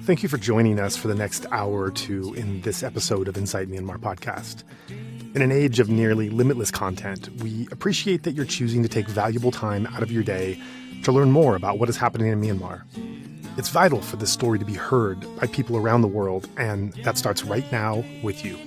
Thank you for joining us for the next hour or two in this episode of Inside Myanmar podcast. In an age of nearly limitless content, we appreciate that you're choosing to take valuable time out of your day to learn more about what is happening in Myanmar. It's vital for this story to be heard by people around the world, and that starts right now with you.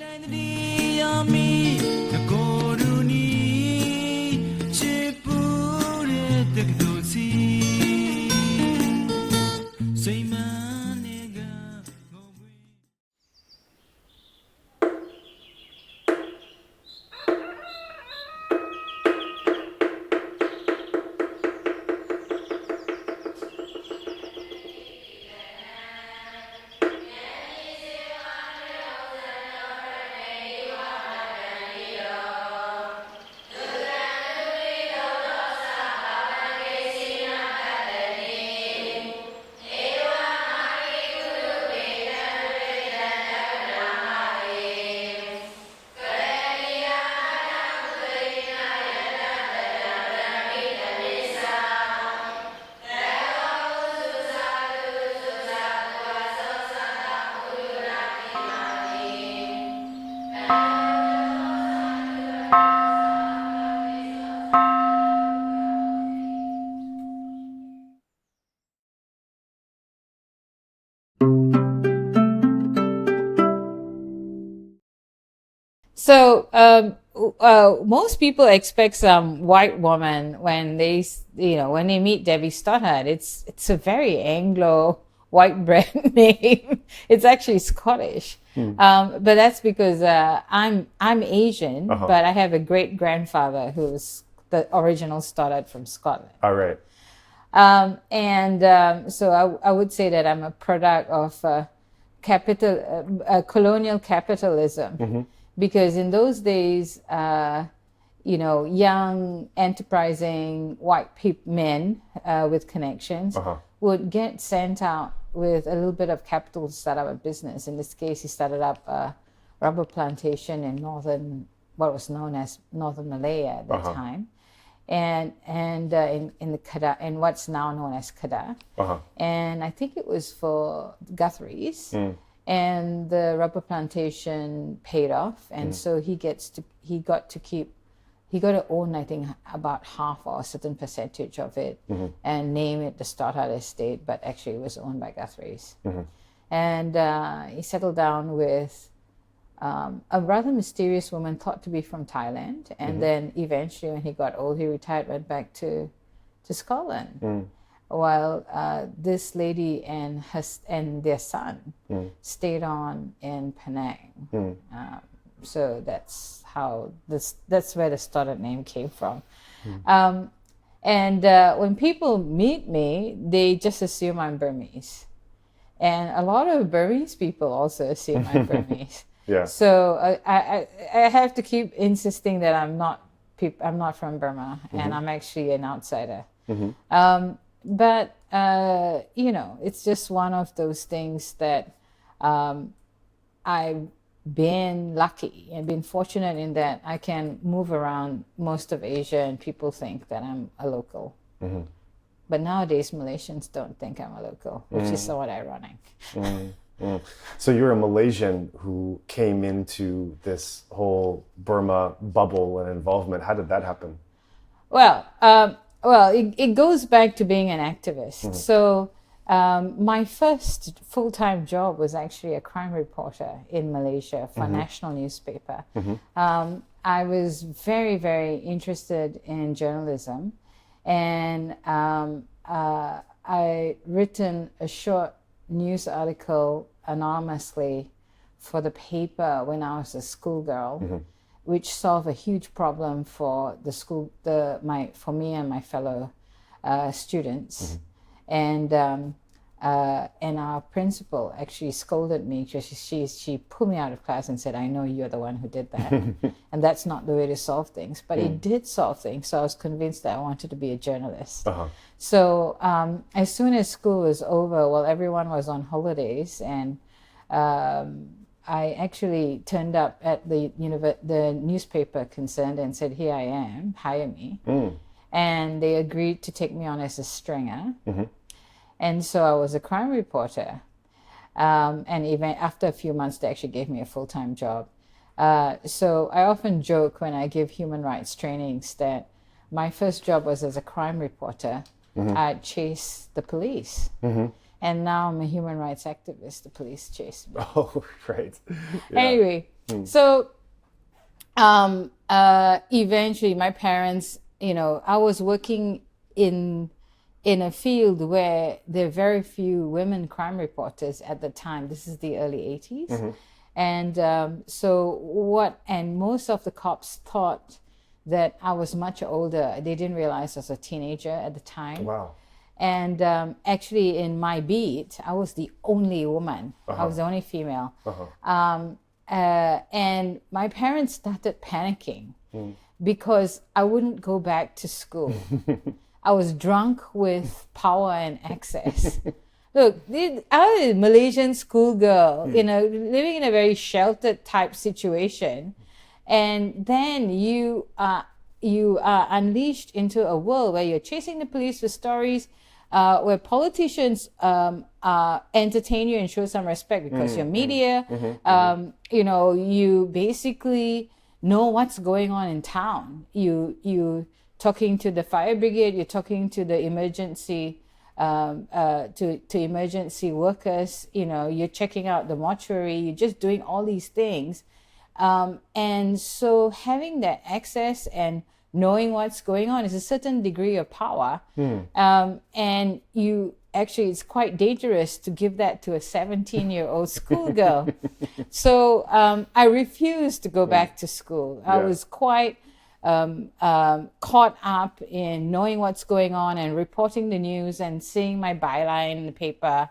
So most people expect some white woman when they meet Debbie Stothard. It's a very Anglo white bread name. It's actually Scottish, but that's because I'm Asian, but I have a great grandfather who's the original Stothard from Scotland. All right. So I would say that I'm a product of colonial capitalism. Because in those days, young, enterprising white men with connections would get sent out with a little bit of capital to start up a business. In this case, he started up a rubber plantation in what was known as northern Malaya at that time, and in the Kedah, in what's now known as Kedah. And I think it was for Guthrie's. And the rubber plantation paid off, and so he got to own, I think, about half or a certain percentage of it, and name it the Stothard Estate, but actually it was owned by Guthrie's. And he settled down with a rather mysterious woman thought to be from Thailand, and then eventually when he got old, he retired, went back to Scotland. While this lady and their son stayed on in Penang. So that's where the Stothard name came from. When people meet me, they just assume I'm Burmese. And a lot of Burmese people also assume I'm Burmese. Yeah. So I have to keep insisting that I'm not from Burma, and I'm actually an outsider. But, it's just one of those things that I've been lucky and been fortunate in that I can move around most of Asia and people think that I'm a local. But nowadays, Malaysians don't think I'm a local, which is somewhat ironic. So you're a Malaysian who came into this whole Burma bubble and involvement. How did that happen? Well, it goes back to being an activist. So my first full-time job was actually a crime reporter in Malaysia for a national newspaper. I was very, very interested in journalism, and I written a short news article anonymously for the paper when I was a schoolgirl, which solved a huge problem for the school, for me and my fellow students, and our principal actually scolded me because she pulled me out of class and said, "I know you're the one who did that," and that's not the way to solve things. But it did solve things, so I was convinced that I wanted to be a journalist. So as soon as school was over, well, everyone was on holidays, and I actually turned up at the newspaper concerned and said, "Here I am, hire me." And they agreed to take me on as a stringer. And so I was a crime reporter. And even after a few months, they actually gave me a full-time job. So I often joke when I give human rights trainings that my first job was as a crime reporter. I chased the police. And now I'm a human rights activist. The police chase me. Oh, right. Yeah. Anyway, so eventually my parents, I was working in a field where there are very few women crime reporters at the time. This is the early 80s. And and most of the cops thought that I was much older. They didn't realize I was a teenager at the time. Wow. And actually in my beat, I was the only woman. I was the only female. And my parents started panicking because I wouldn't go back to school. I was drunk with power and access. Look, I was a Malaysian schoolgirl, living in a very sheltered type situation. And then you are unleashed into a world where you're chasing the police with stories, where politicians entertain you and show some respect because you're media. You basically know what's going on in town. You talking to the fire brigade, you're talking to the emergency to emergency workers. You're checking out the mortuary. You're just doing all these things, and so having that access and knowing what's going on is a certain degree of power. And it's quite dangerous to give that to a 17-year-old schoolgirl. So I refused to go back to school. I was quite caught up in knowing what's going on and reporting the news and seeing my byline in the paper.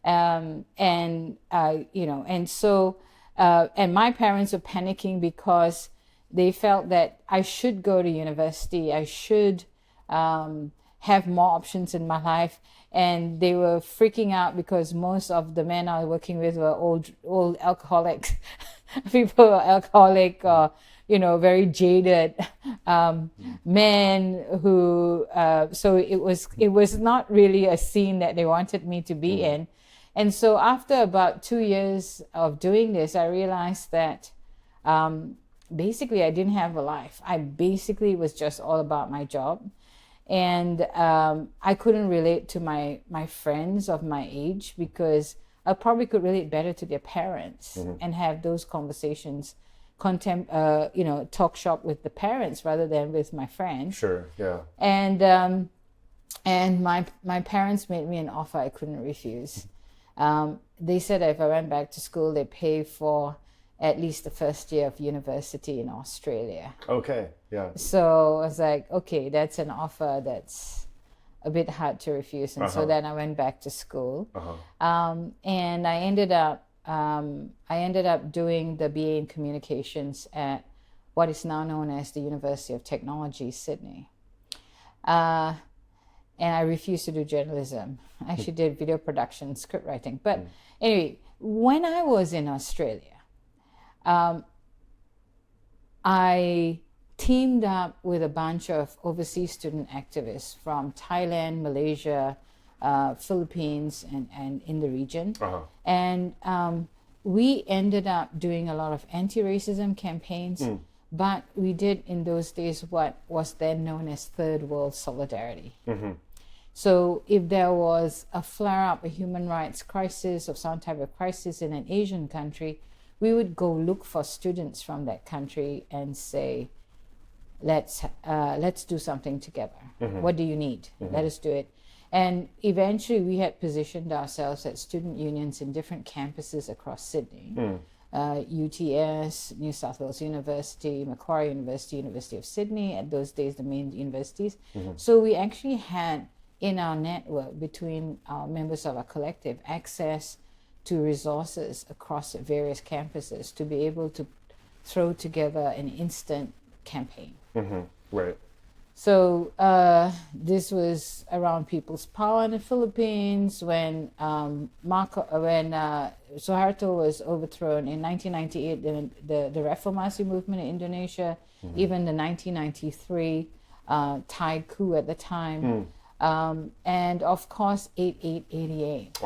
And my parents were panicking because they felt that I should go to university. I should have more options in my life. And they were freaking out because most of the men I was working with were old alcoholics. People who are alcoholic or, very jaded men who, so it was not really a scene that they wanted me to be in. And so after about 2 years of doing this, I realized that basically I didn't have a life. I basically was just all about my job. And I couldn't relate to my friends of my age because I probably could relate better to their parents and have those conversations, talk shop with the parents rather than with my friends. Sure, yeah. And my parents made me an offer I couldn't refuse. They said if I went back to school, they'd pay for at least the first year of university in Australia. Okay, yeah. So I was like, okay, that's an offer that's a bit hard to refuse. And so then I went back to school. And I ended up doing the BA in Communications at what is now known as the University of Technology, Sydney. And I refused to do journalism. I actually did video production, script writing. But anyway, when I was in Australia, I teamed up with a bunch of overseas student activists from Thailand, Malaysia, Philippines, and in the region. And we ended up doing a lot of anti-racism campaigns, but we did in those days what was then known as Third World Solidarity. So if there was a flare-up, a human rights crisis or some type of crisis in an Asian country, we would go look for students from that country and say, let's do something together. What do you need? Let us do it. And eventually we had positioned ourselves at student unions in different campuses across Sydney. UTS, New South Wales University, Macquarie University, University of Sydney, at those days the main universities. So we actually had in our network between our members of our collective access to resources across various campuses to be able to throw together an instant campaign. Right. So this was around People's Power in the Philippines when Suharto was overthrown in 1998. The Reformasi movement in Indonesia, even the 1993 Thai coup at the time, and of course 8888.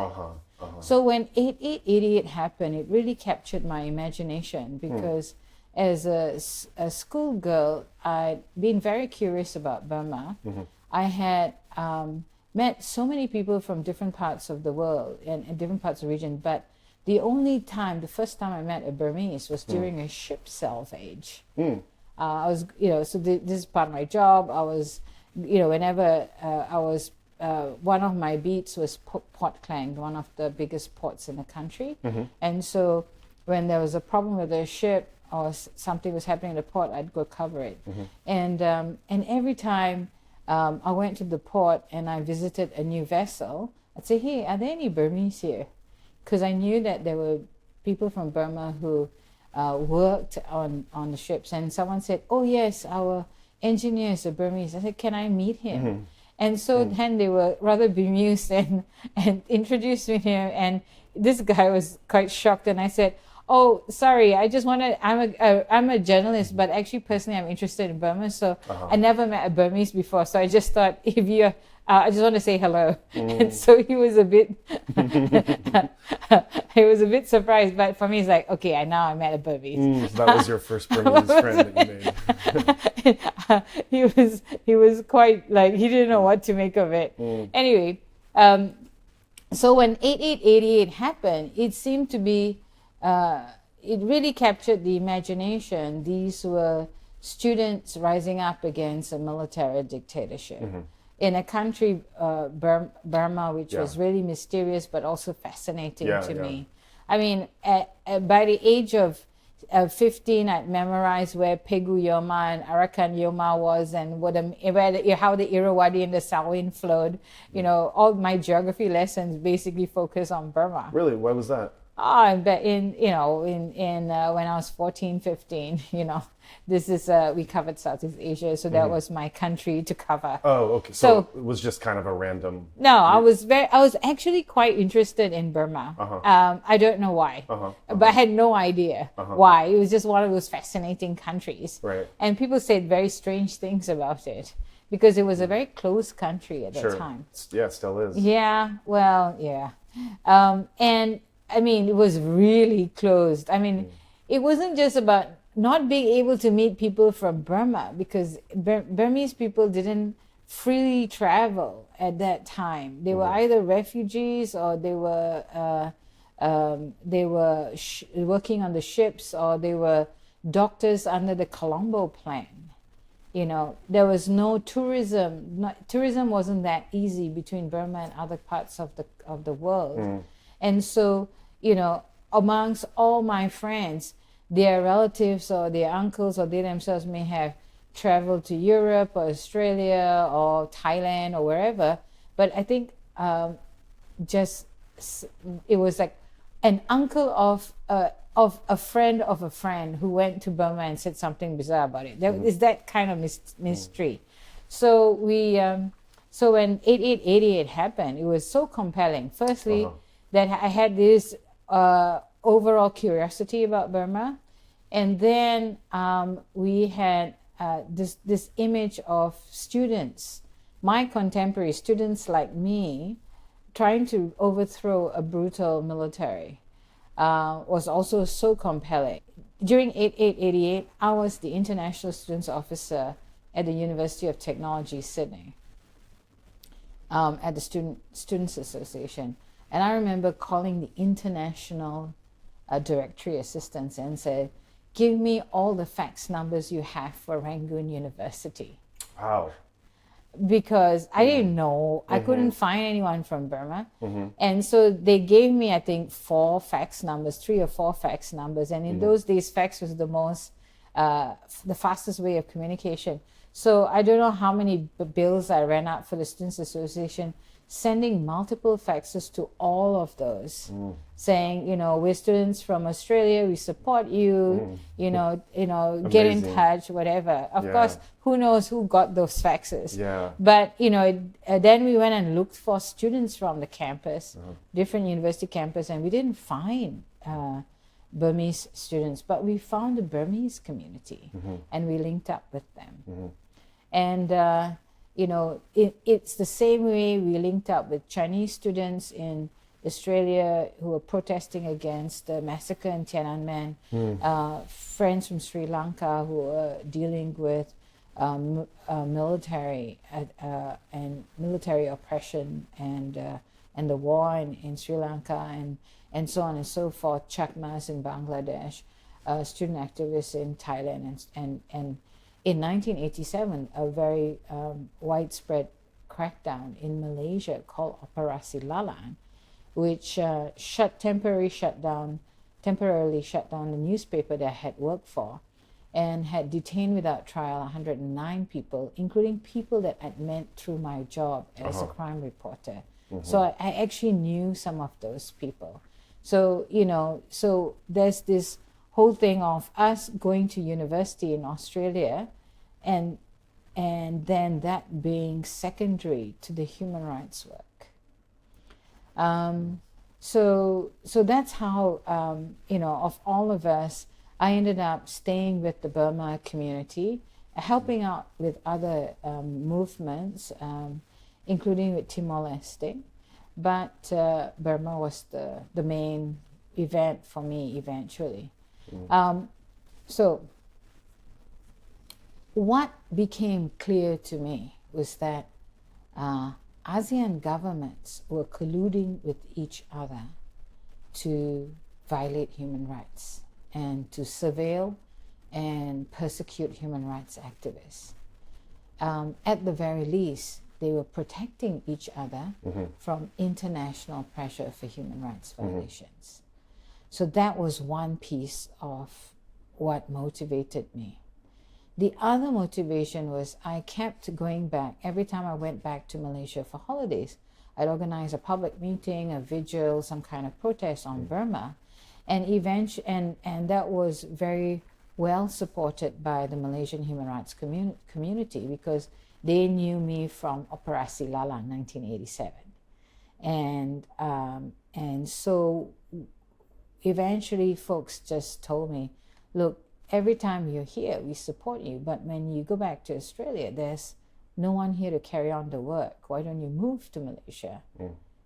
So when 8888 happened, it really captured my imagination because as a schoolgirl, I'd been very curious about Burma. I had met so many people from different parts of the world and different parts of the region, but the first time I met a Burmese was during a ship salvage. I was, so this is part of my job. I was, whenever I was, one of my beats was Port Klang, one of the biggest ports in the country. And so when there was a problem with the ship or something was happening in the port, I'd go cover it. And every time I went to the port and I visited a new vessel, I'd say, hey, are there any Burmese here? Because I knew that there were people from Burma who worked on the ships. And someone said, oh, yes, our engineer is a Burmese. I said, can I meet him? And so then they were rather bemused and introduced me to him. And this guy was quite shocked. And I said, oh, sorry, I'm a journalist, but actually personally I'm interested in Burma. So I never met a Burmese before. So I just thought, if you're I just want to say hello. And so he was a bit surprised, but for me it's like, okay, I met a Burmese. So that was your first Burmese friend that you made. He was quite like, he didn't know what to make of it. Anyway, so when 8888 happened, it seemed to be it really captured the imagination. These were students rising up against a military dictatorship. In a country, Burma, which was really mysterious but also fascinating to me. I mean, by the age of 15, I'd memorized where Pegu Yoma and Arakan Yoma was, and how the Irrawaddy and the Salween flowed. All my geography lessons basically focus on Burma. Really? Why was that? Oh, but when I was 14, 15, this is we covered Southeast Asia, so that was my country to cover. Oh, okay. So it was just kind of a random. No, I was actually quite interested in Burma. I don't know why, but I had no idea why. It was just one of those fascinating countries, right? And people said very strange things about it because it was a very closed country at that time. Yeah, it still is. Yeah. Well, yeah, and. I mean, it was really closed. I mean, it wasn't just about not being able to meet people from Burma, because Burmese people didn't freely travel at that time. They were either refugees or they were working on the ships, or they were doctors under the Colombo plan. There was no tourism. Tourism wasn't that easy between Burma and other parts of the world. And so, amongst all my friends, their relatives or their uncles or they themselves may have traveled to Europe or Australia or Thailand or wherever. But I think it was like an uncle of a friend of a friend who went to Burma and said something bizarre about it. There is that kind of mystery. So so when 8888 happened, it was so compelling. Firstly, that I had this overall curiosity about Burma, and then we had this image of students, my contemporary students like me, trying to overthrow a brutal military, was also so compelling. During 8888, I was the international students officer at the University of Technology, Sydney, at the Students Association. And I remember calling the international directory assistants and said, give me all the fax numbers you have for Rangoon University. Wow. Because I didn't know, I couldn't find anyone from Burma. And so they gave me, I think, 3 or 4 fax numbers. And in those days, fax was the fastest way of communication. So I don't know how many bills I ran out for the Students Association, sending multiple faxes to all of those, saying, we're students from Australia, we support you, get in touch, whatever. Of course, who knows who got those faxes. But, then we went and looked for students from the campus, different university campus, and we didn't find Burmese students, but we found a Burmese community, and we linked up with them. And it's the same way we linked up with Chinese students in Australia who were protesting against the massacre in Tiananmen, friends from Sri Lanka who were dealing with military and military oppression and the war in Sri Lanka and so on and so forth, Chakmas in Bangladesh, student activists in Thailand, and in 1987 a very widespread crackdown in Malaysia called Operasi Lalan, which temporarily shut down the newspaper that I had worked for, and had detained without trial 109 people, including people that I'd met through my job as a crime reporter. So I actually knew some of those people. So, so there's this whole thing of us going to university in Australia and then that being secondary to the human rights work. So that's how, of all of us, I ended up staying with the Burma community, helping out with other movements, including with Timor-Leste. But Burma was the main event for me eventually. So what became clear to me was that ASEAN governments were colluding with each other to violate human rights and to surveil and persecute human rights activists. At the very least, they were protecting each other from international pressure for human rights violations. So that was one piece of what motivated me. The other motivation was I kept going back. Every time I went back to Malaysia for holidays, I'd organize a public meeting, a vigil, some kind of protest on Burma. And that was very well supported by the Malaysian human rights community because they knew me from Operasi Lalan 1987. And so eventually folks just told me, look, every time you're here, we support you, but when you go back to Australia, there's no one here to carry on the work. Why don't you move to Malaysia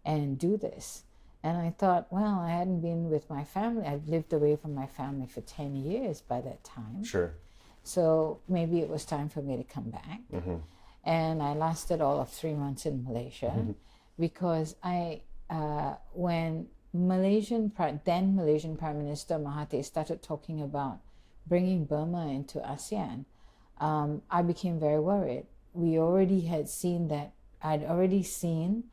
and do this? And I thought, well, I hadn't been with my family. I'd lived away from my family for 10 years by that time. Sure. So maybe it was time for me to come back. And I lasted all of 3 months in Malaysia because when then Malaysian Prime Minister Mahathir started talking about bringing Burma into ASEAN, I became very worried. We already had seen that. I'd already seen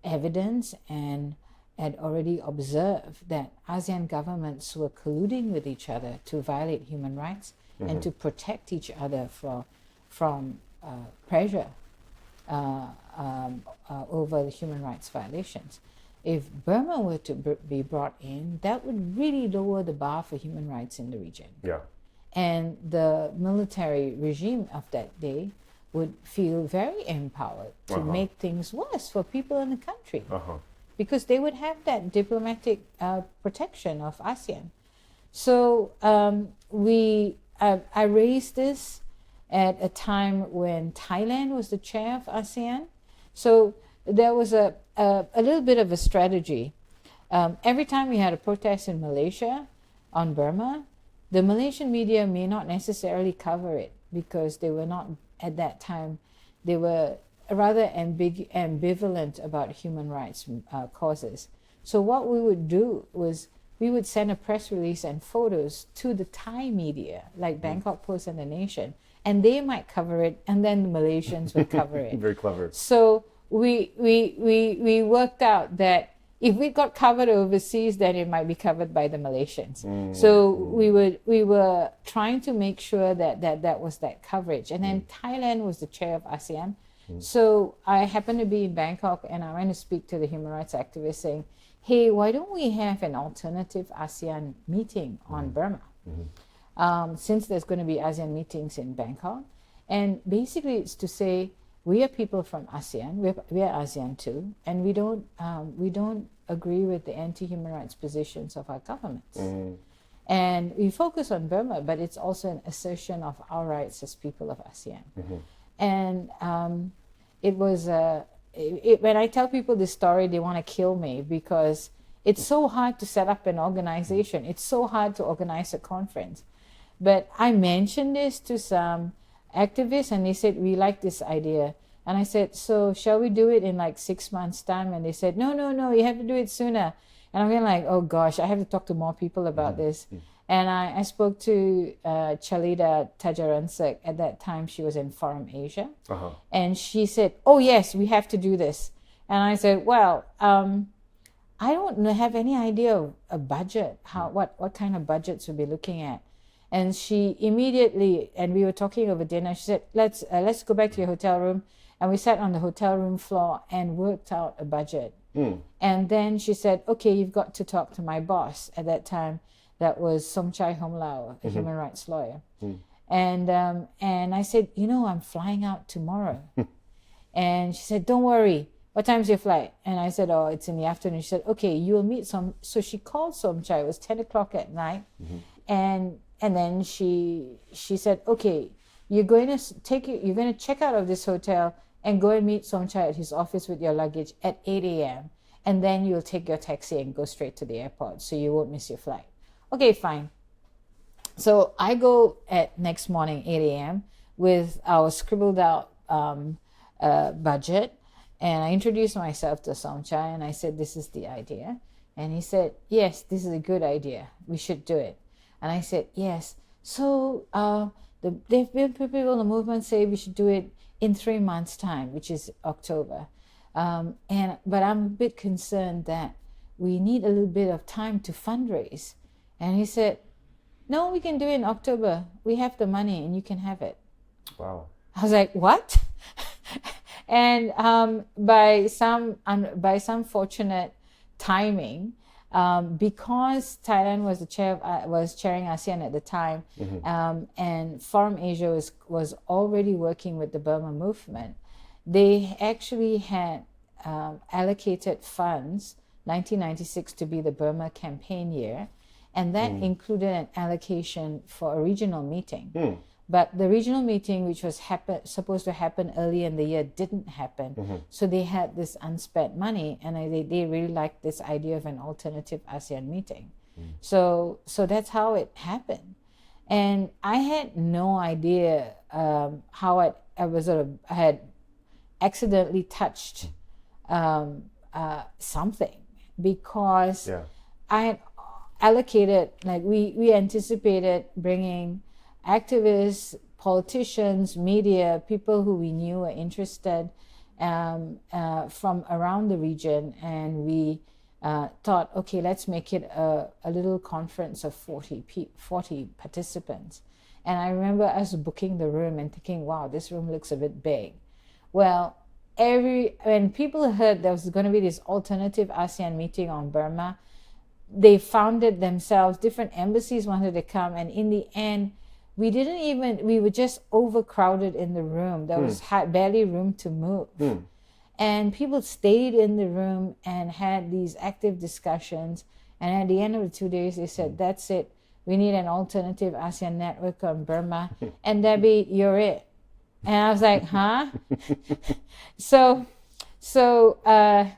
evidence and had already observed that ASEAN governments were colluding with each other to violate human rights and to protect each other from pressure over the human rights violations. If Burma were to be brought in, that would really lower the bar for human rights in the region. Yeah. And the military regime of that day would feel very empowered to make things worse for people in the country because they would have that diplomatic protection of ASEAN. So I raised this at a time when Thailand was the chair of ASEAN. So there was a little bit of a strategy. Every time we had a protest in Malaysia on Burma, the Malaysian media may not necessarily cover it because they were not, at that time, they were rather ambivalent about human rights causes. So what we would do was we would send a press release and photos to the Thai media, like Bangkok Post and The Nation, and they might cover it, and then the Malaysians would cover it. Very clever. So we worked out that if we got covered overseas, then it might be covered by the Malaysians. So we were trying to make sure that was that coverage. And then Thailand was the chair of ASEAN. So I happened to be in Bangkok and I went to speak to the human rights activists saying, hey, why don't we have an alternative ASEAN meeting on Burma? Since there's going to be ASEAN meetings in Bangkok. And basically it's to say, we are people from ASEAN, we are ASEAN too, and we don't agree with the anti-human rights positions of our governments. And we focus on Burma, but it's also an assertion of our rights as people of ASEAN. And it was when I tell people this story, they want to kill me because it's so hard to set up an organization. It's so hard to organize a conference. But I mentioned this to some activists and they said, we like this idea. And I said, so shall we do it in like 6 months' time? And they said, no, you have to do it sooner. And I'm going like, oh gosh, I have to talk to more people about this. And I spoke to Chalida Tajaransek. At that time, she was in Forum Asia. And she said, oh yes, we have to do this. And I said, well, I don't have any idea of a budget, what kind of budgets we'll be looking at. And she immediately, and we were talking over dinner, she said, let's go back to your hotel room. And we sat on the hotel room floor and worked out a budget. And then she said, okay, you've got to talk to my boss. At that time, that was Somchai Homlao, a human rights lawyer. And I said, I'm flying out tomorrow. And she said, don't worry. What time's your flight? And I said, oh, it's in the afternoon. She said, okay, you will meet some. So she called Somchai. It was 10 o'clock at night. And then she said, okay, you're going to check out of this hotel and go and meet Somchai at his office with your luggage at 8 a.m. And then you'll take your taxi and go straight to the airport so you won't miss your flight. Okay, fine. So I go at next morning, 8 a.m. with our scribbled out budget. And I introduced myself to Somchai and I said, this is the idea. And he said, yes, this is a good idea. We should do it. And I said, yes. So people in the movement say we should do it in 3 months' time, which is October. But I'm a bit concerned that we need a little bit of time to fundraise. And he said, no, we can do it in October. We have the money and you can have it. Wow. I was like, what? And by some fortunate timing, because Thailand was chairing ASEAN at the time, and Forum Asia was already working with the Burma movement, they actually had allocated funds, 1996 to be the Burma campaign year, and that included an allocation for a regional meeting. But the regional meeting, which was supposed to happen early in the year, didn't happen. So they had this unspent money, and they really liked this idea of an alternative ASEAN meeting. So that's how it happened. And I had no idea how I had accidentally touched something, because I had allocated, like we anticipated bringing activists, politicians, media, people who we knew were interested from around the region. And we thought, okay, let's make it a little conference of 40 participants. And I remember us booking the room and thinking, wow, this room looks a bit big. Well, when people heard there was going to be this alternative ASEAN meeting on Burma, they found it themselves. Different embassies wanted to come. And in the end, we were just overcrowded in the room. There was barely room to move. And people stayed in the room and had these active discussions. And at the end of the 2 days, they said, that's it. We need an alternative ASEAN network on Burma. And Debbie, you're it. And I was like, huh? So at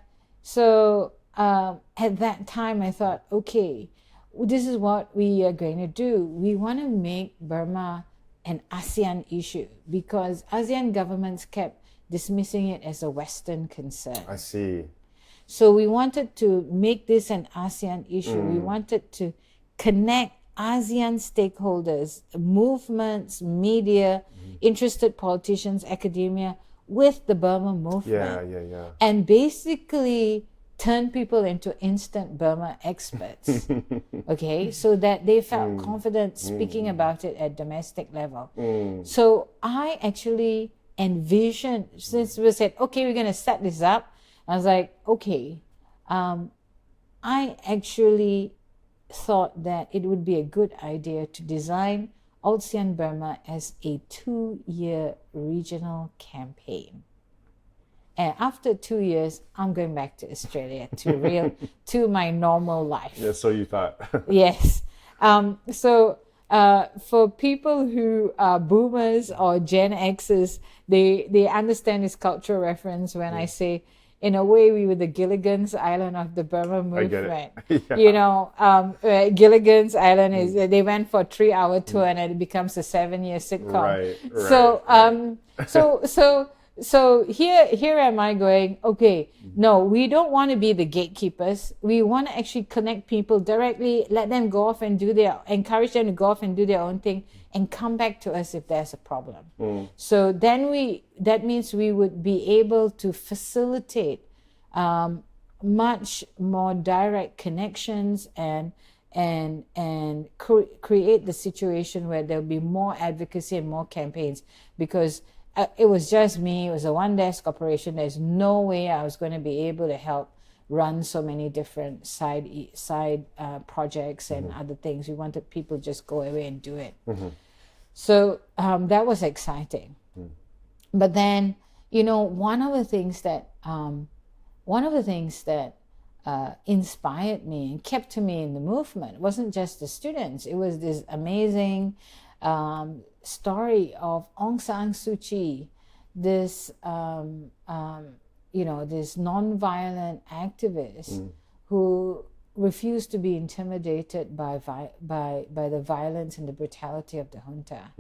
that time, I thought, okay, this is what we are going to do. We want to make Burma an ASEAN issue, because ASEAN governments kept dismissing it as a Western concern. I see. So we wanted to make this an ASEAN issue. We wanted to connect ASEAN stakeholders, movements, media, interested politicians, academia, with the Burma movement. Yeah. And basically turn people into instant Burma experts, okay, so that they felt confident speaking about it at domestic level. So I actually envisioned, since we said, okay, we're going to set this up, I was like, okay, I actually thought that it would be a good idea to design ASEAN Burma as a 2-year regional campaign. And after 2 years, I'm going back to Australia to my normal life. Yeah, so you thought. Yes. So for people who are boomers or Gen Xers, they understand this cultural reference when I say, in a way, we were the Gilligan's Island of the Burma movement. Yeah. You know, Gilligan's Island is they went for a 3-hour tour and it becomes a 7-year sitcom. Right. So here am I going, okay, no, we don't want to be the gatekeepers. We want to actually connect people directly, let them go off and encourage them to go off and do their own thing and come back to us if there's a problem. So then that means we would be able to facilitate much more direct connections and create the situation where there'll be more advocacy and more campaigns, because it was just me. It was a one-desk operation. There's no way I was going to be able to help run so many different side projects and other things. We wanted people to just go away and do it. So that was exciting. But then, you know, one of the things that inspired me and kept me in the movement wasn't just the students. It was this amazing story of Aung San Suu Kyi, this this non-violent activist who refused to be intimidated by the violence and the brutality of the junta.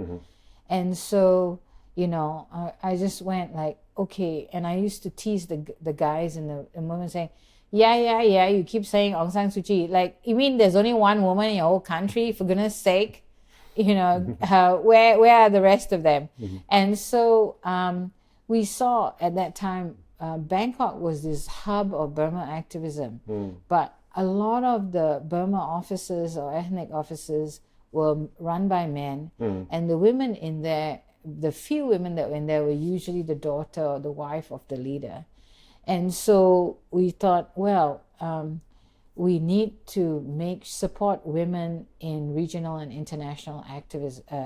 And so, you know, I just went like, okay, and I used to tease the guys in the movement saying, yeah, you keep saying Aung San Suu Kyi, like, you mean there's only one woman in your whole country, for goodness sake? You know, where are the rest of them? And so we saw at that time, Bangkok was this hub of Burma activism, but a lot of the Burma offices or ethnic offices were run by men, and the women in there, the few women that were in there were usually the daughter or the wife of the leader. And so we thought, well, we need to support women in regional and international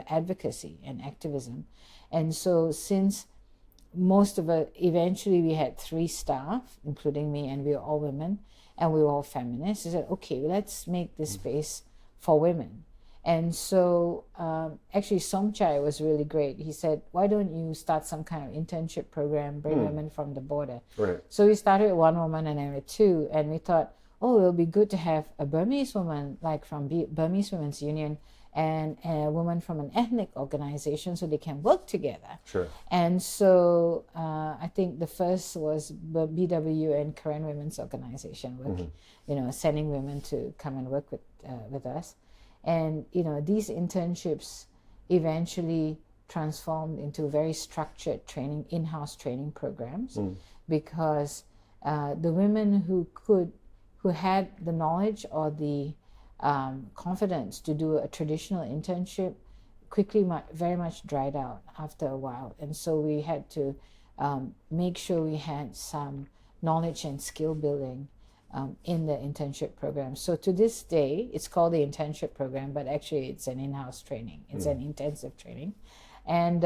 advocacy and activism. And so since most of it, eventually we had 3 staff, including me, and we were all women, and we were all feminists. We said, okay, let's make this space for women. And so actually Somchai was really great. He said, why don't you start some kind of internship program, bring women from the border? Right. So we started with 1 woman and then with 2, and we thought, oh, it'll be good to have a Burmese woman, like from Burmese Women's Union, and a woman from an ethnic organization, so they can work together. Sure. And so I think the first was BW and Karen Women's Organization, sending women to come and work with us. And, you know, these internships eventually transformed into very structured training, in-house training programs, because the women who had the knowledge or the confidence to do a traditional internship quickly very much dried out after a while. And so we had to make sure we had some knowledge and skill building in the internship program. So to this day, it's called the internship program, but actually it's an in-house training. It's an intensive training. And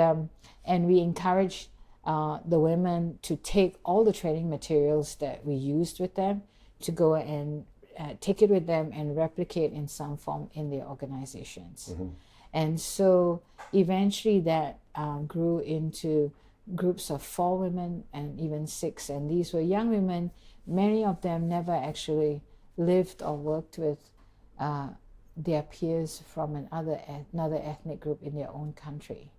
we encourage the women to take all the training materials that we used with them to go and take it with them and replicate in some form in their organizations. And so eventually that grew into groups of 4 women and even 6. And these were young women. Many of them never actually lived or worked with their peers from another ethnic group in their own country.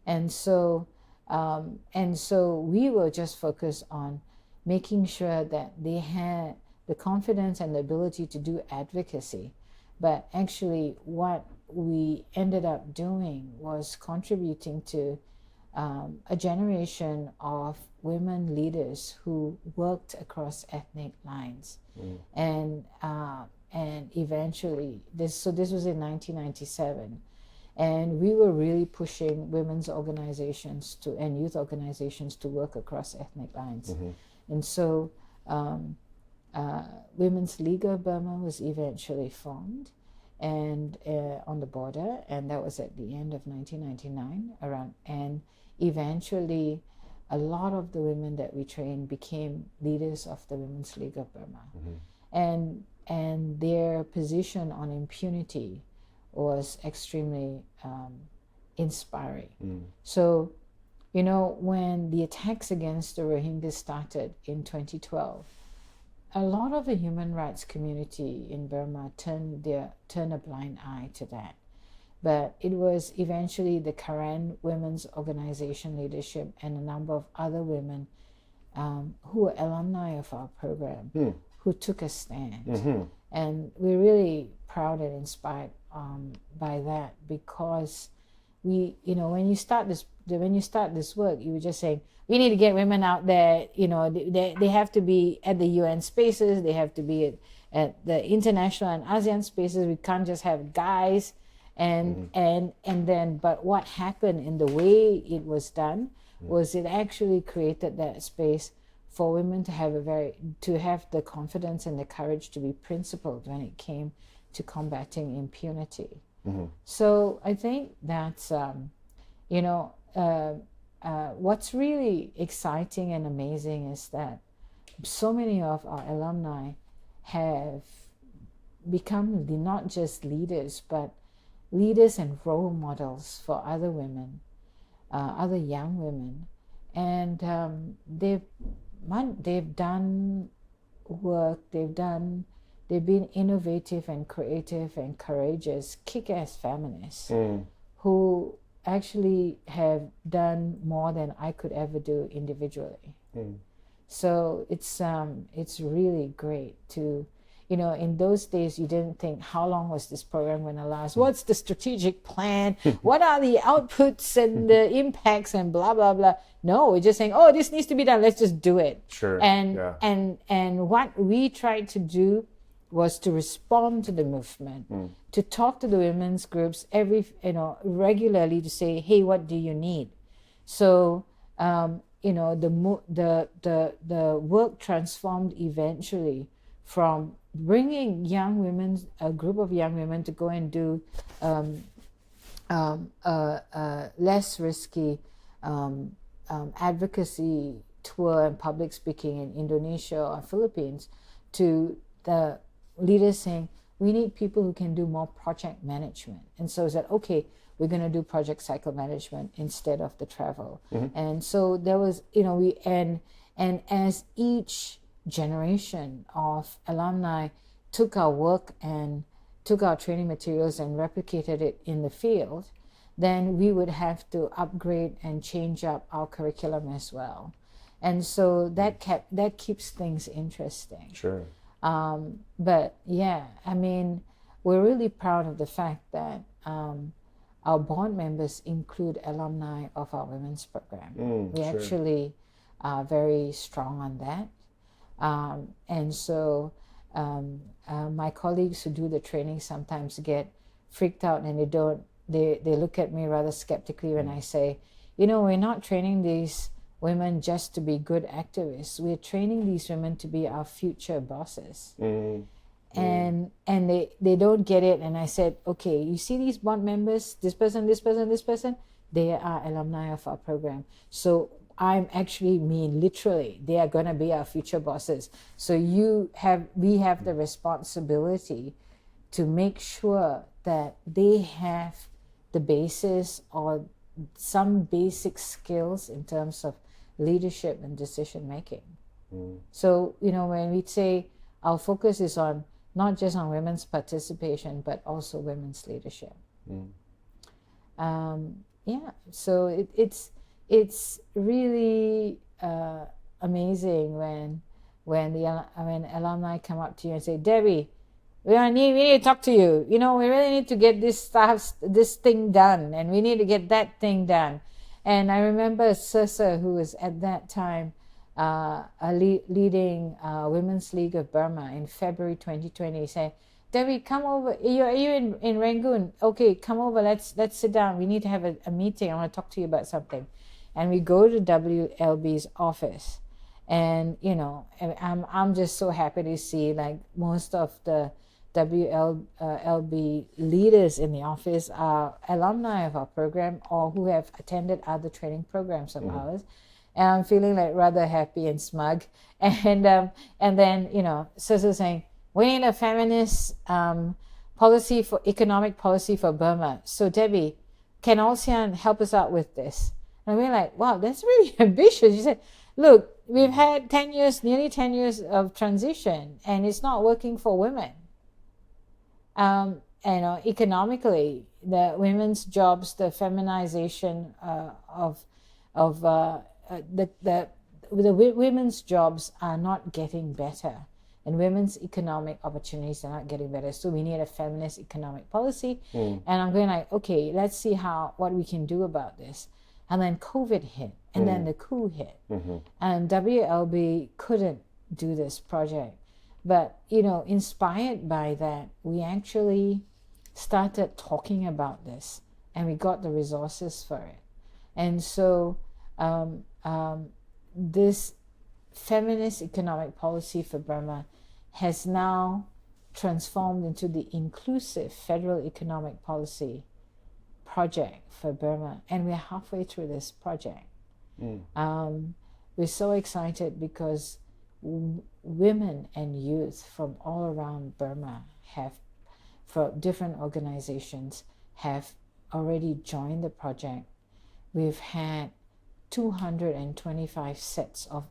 And so we were just focused on making sure that they had the confidence and the ability to do advocacy. But actually what we ended up doing was contributing to a generation of women leaders who worked across ethnic lines. And eventually, this was in 1997. And we were really pushing women's organizations and youth organizations to work across ethnic lines. And so Women's League of Burma was eventually formed and on the border, and that was at the end of 1999 and eventually a lot of the women that we trained became leaders of the Women's League of Burma. And their position on impunity was extremely inspiring. So, you know, when the attacks against the Rohingyas started in 2012, a lot of the human rights community in Burma turned a blind eye to that. But it was eventually the Karen Women's Organization leadership and a number of other women who were alumni of our program who took a stand. And we're really proud and inspired by that, because we, you know, when you start this work, you were just saying, we need to get women out there, you know, they have to be at the UN spaces, they have to be at the international and ASEAN spaces. We can't just have guys. And then, but what happened in the way it was done was it actually created that space for women to have the confidence and the courage to be principled when it came to combating impunity. So I think that's, you know, what's really exciting and amazing is that so many of our alumni have become not just leaders, but leaders and role models for other women, other young women. And they've done work, they've been innovative and creative and courageous, kick-ass feminists who actually have done more than I could ever do individually. So it's really great to, you know, in those days you didn't think, how long was this program going to last? What's the strategic plan? What are the outputs and the impacts and blah blah blah? No, we're just saying, oh, this needs to be done. Let's just do it. Sure. And what we tried to do was to respond to the movement, to talk to the women's groups regularly, to say, hey, what do you need? So you know, the work transformed eventually from bringing young women, a group of young women, to go and do less risky advocacy tour and public speaking in Indonesia or Philippines, to the leaders saying, we need people who can do more project management. And so is that, okay, we're going to do project cycle management instead of the travel. And so there was, you know, and as each generation of alumni took our work and took our training materials and replicated it in the field, then we would have to upgrade and change up our curriculum as well. And so that keeps things interesting. Sure. But yeah, I mean, we're really proud of the fact that our board members include alumni of our women's program. We actually are very strong on that. And so my colleagues who do the training sometimes get freaked out, and they look at me rather skeptically when I say, you know, we're not training these women just to be good activists. We're training these women to be our future bosses. And they don't get it. And I said, okay, you see these board members, this person, they are alumni of our program. So literally, they are going to be our future bosses. So we have the responsibility to make sure that they have the basis or some basic skills in terms of leadership and decision making. So, you know, when we say our focus is on not just on women's participation, but also women's leadership. So it's really amazing when alumni come up to you and say, Debbie, we need to talk to you. You know, we really need to get this thing done, and we need to get that thing done. And I remember Sisa, who was at that time leading Women's League of Burma in February 2020, saying, Debbie, come over. Are you in Rangoon? Okay, come over. Let's sit down. We need to have a meeting. I want to talk to you about something. And we go to WLB's office, and you know, I'm just so happy to see like most of the WLB leaders in the office are alumni of our program or who have attended other training programs of ours. And I'm feeling like rather happy and smug. And then, you know, Sisa saying, we need a feminist economic policy for Burma. So Debbie, can ASEAN help us out with this? And we're like, wow, that's really ambitious. She said, look, we've had nearly 10 years of transition, and it's not working for women. Economically, the women's jobs, the feminization of the women's jobs are not getting better, and women's economic opportunities are not getting better. So we need a feminist economic policy. And I'm going like, okay, let's see what we can do about this. And then COVID hit, and then the coup hit, and WLB couldn't do this project. But, inspired by that, we actually started talking about this, and we got the resources for it. And so this feminist economic policy for Burma has now transformed into the inclusive federal economic policy project for Burma. And we're halfway through this project. We're so excited because women and youth from all around Burma from different organizations, have already joined the project. We've had 225 sets of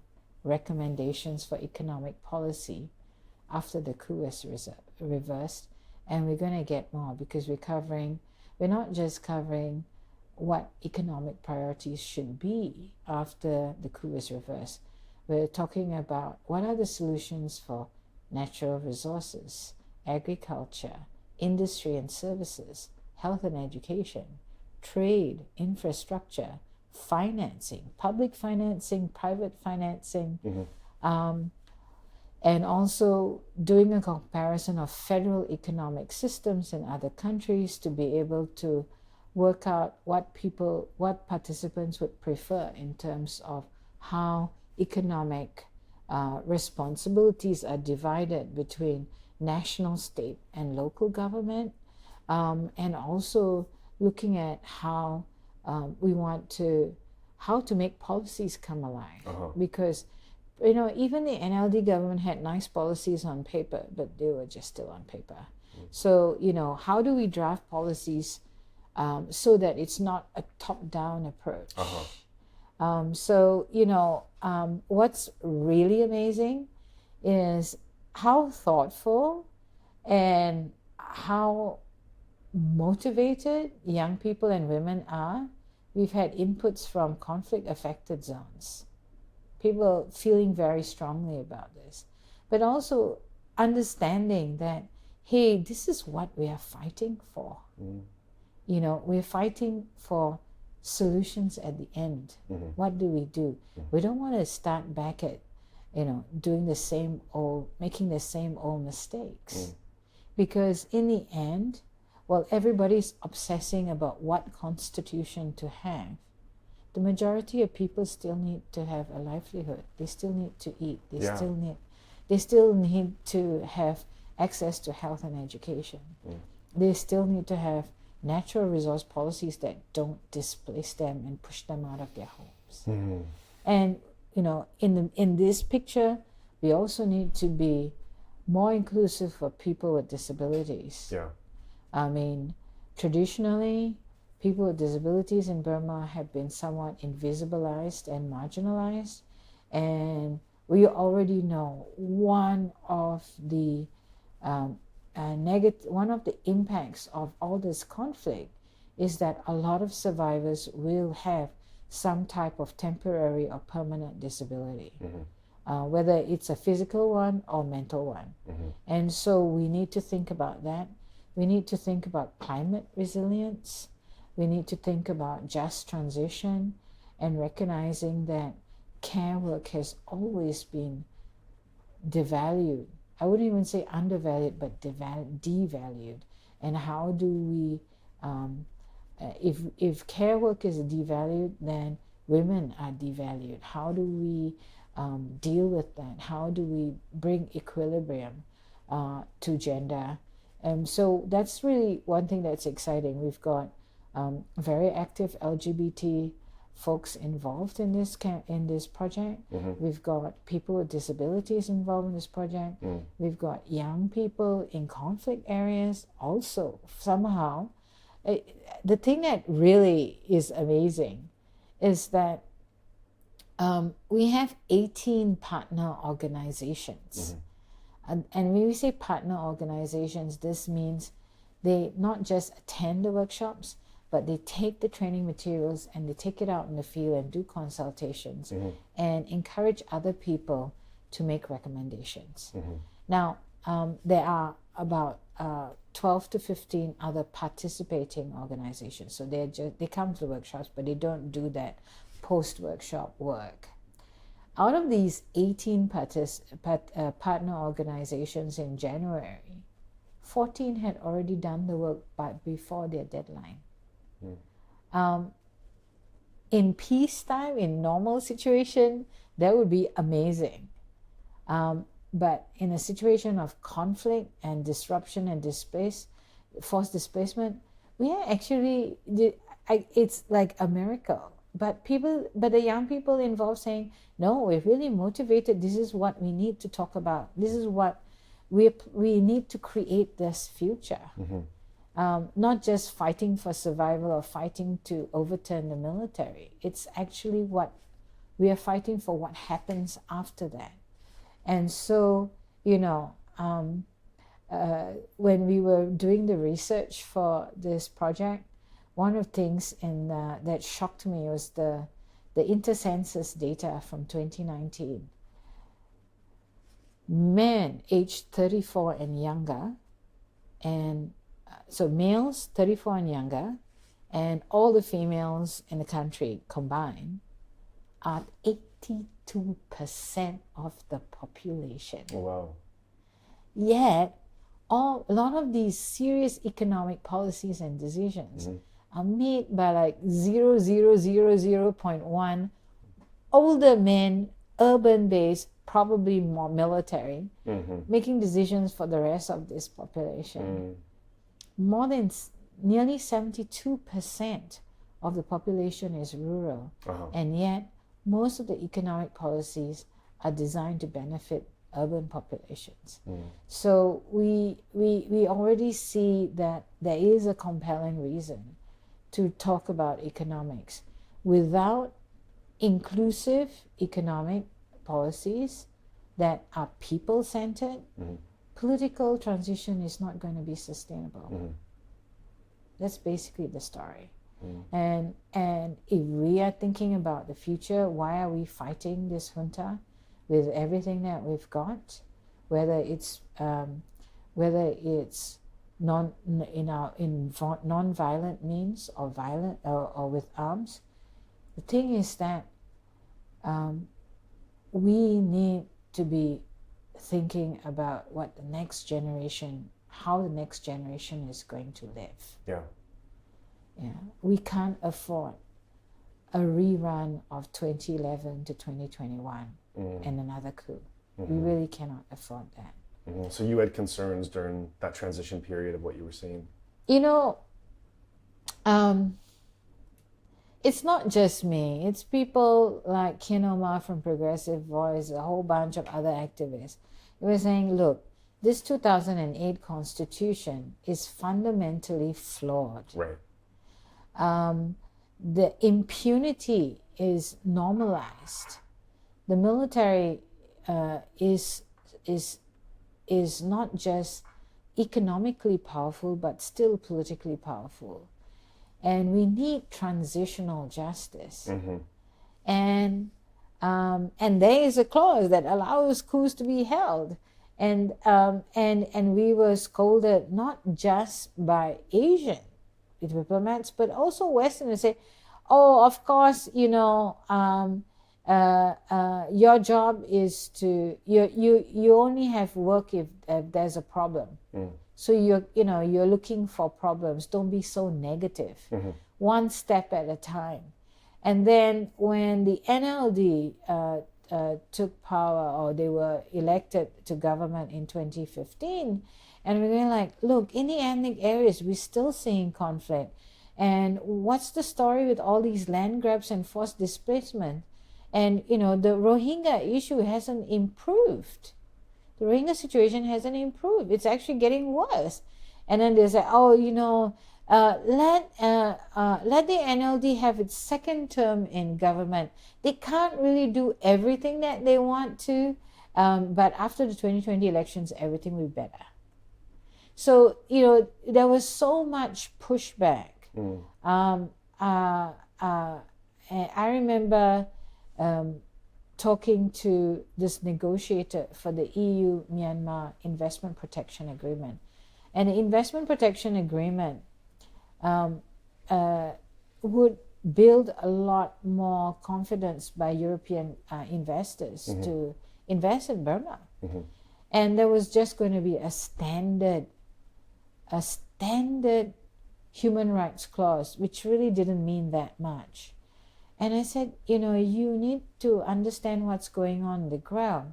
recommendations for economic policy after the coup was reversed, and we're going to get more, because we're not just covering what economic priorities should be after the coup is reversed. We're talking about what are the solutions for natural resources, agriculture, industry and services, health and education, trade, infrastructure, financing, public financing, private financing, and also doing a comparison of federal economic systems in other countries to be able to work out what participants would prefer in terms of how economic responsibilities are divided between national, state, and local government, and also looking at how to make policies come alive. Because even the NLD government had nice policies on paper, but they were just still on paper. So how do we draft policies so that it's not a top-down approach? What's really amazing is how thoughtful and how motivated young people and women are. We've had inputs from conflict-affected zones, people feeling very strongly about this, but also understanding that, hey, this is what we are fighting for. We're fighting for solutions at the end. What do we do? We don't want to start back at doing making the same old mistakes. Because in the end, while everybody's obsessing about what constitution to have, the majority of people still need to have a livelihood. They still need to eat. They still need to have access to health and education. They still need to have natural resource policies that don't displace them and push them out of their homes. And in this picture, we also need to be more inclusive for people with disabilities. I mean, traditionally, people with disabilities in Burma have been somewhat invisibilized and marginalized, and we already know one of the impacts of all this conflict is that a lot of survivors will have some type of temporary or permanent disability, whether it's a physical one or mental one. And so we need to think about that. We need to think about climate resilience. We need to think about just transition and recognizing that care work has always been devalued. I wouldn't even say undervalued, but devalued. And how do we, if care work is devalued, then women are devalued. How do we deal with that? How do we bring equilibrium to gender? So that's really one thing that's exciting. We've got very active LGBT folks involved in this project. We've got people with disabilities involved in this project. We've got young people in conflict areas also. Somehow, the thing that really is amazing is that we have 18 partner organizations. And when we say partner organizations, this means they not just attend the workshops, but they take the training materials and they take it out in the field and do consultations and encourage other people to make recommendations. Now, there are about 12 to 15 other participating organizations. So they come to the workshops, but they don't do that post-workshop work. Out of these 18 partner organizations in January, 14 had already done the work before their deadline. In peacetime, in normal situation, that would be amazing. But in a situation of conflict and disruption and forced displacement, we are actually, it's like a miracle. But the young people involved saying, no, we're really motivated. This is what we need to talk about. This is what we need to create this future. Not just fighting for survival or fighting to overturn the military. It's actually what we are fighting for, what happens after that. And so, when we were doing the research for this project, one of the things that shocked me was the intercensus data from 2019. Men aged 34 and younger, and so males 34 and younger, and all the females in the country combined are 82% of the population. Oh, wow. Yet, a lot of these serious economic policies and decisions are made by like 0.1 older men, urban-based, probably more military, making decisions for the rest of this population. More than nearly 72% of the population is rural, and yet most of the economic policies are designed to benefit urban populations. So we already see that there is a compelling reason to talk about economics. Without inclusive economic policies that are people-centered, political transition is not going to be sustainable. That's basically the story. And if we are thinking about the future, why are we fighting this junta with everything that we've got, whether it's non-violent means or violent or with arms? The thing is that we need to be thinking about how the next generation is going to live. We can't afford a rerun of 2011 to 2021 and another coup. We really cannot afford that. So you had concerns during that transition period of what you were seeing? It's not just me. It's people like Kinoma from Progressive Voice, a whole bunch of other activists. They were saying, look, this 2008 constitution is fundamentally flawed. Right. The impunity is normalized. The military is not just economically powerful, but still politically powerful. And we need transitional justice. And there is a clause that allows coups to be held. And we were scolded not just by Asian diplomats, but also Westerners say, oh, of course, your job is to you only have work if there's a problem. So you're looking for problems. Don't be so negative. One step at a time. And then when the NLD took power, or they were elected to government in 2015, and we were like, look, in the ethnic areas, we're still seeing conflict. And what's the story with all these land grabs and forced displacement? And, the Rohingya issue hasn't improved. The Rohingya situation hasn't improved. It's actually getting worse. And then they say, let the NLD have its second term in government. They can't really do everything that they want to, but after the 2020 elections, everything will be better. So, there was so much pushback. I remember talking to this negotiator for the EU-Myanmar Investment Protection Agreement. And the Investment Protection Agreement would build a lot more confidence by European investors to invest in Burma. And there was just going to be a standard human rights clause, which really didn't mean that much. And I said, you need to understand what's going on the ground.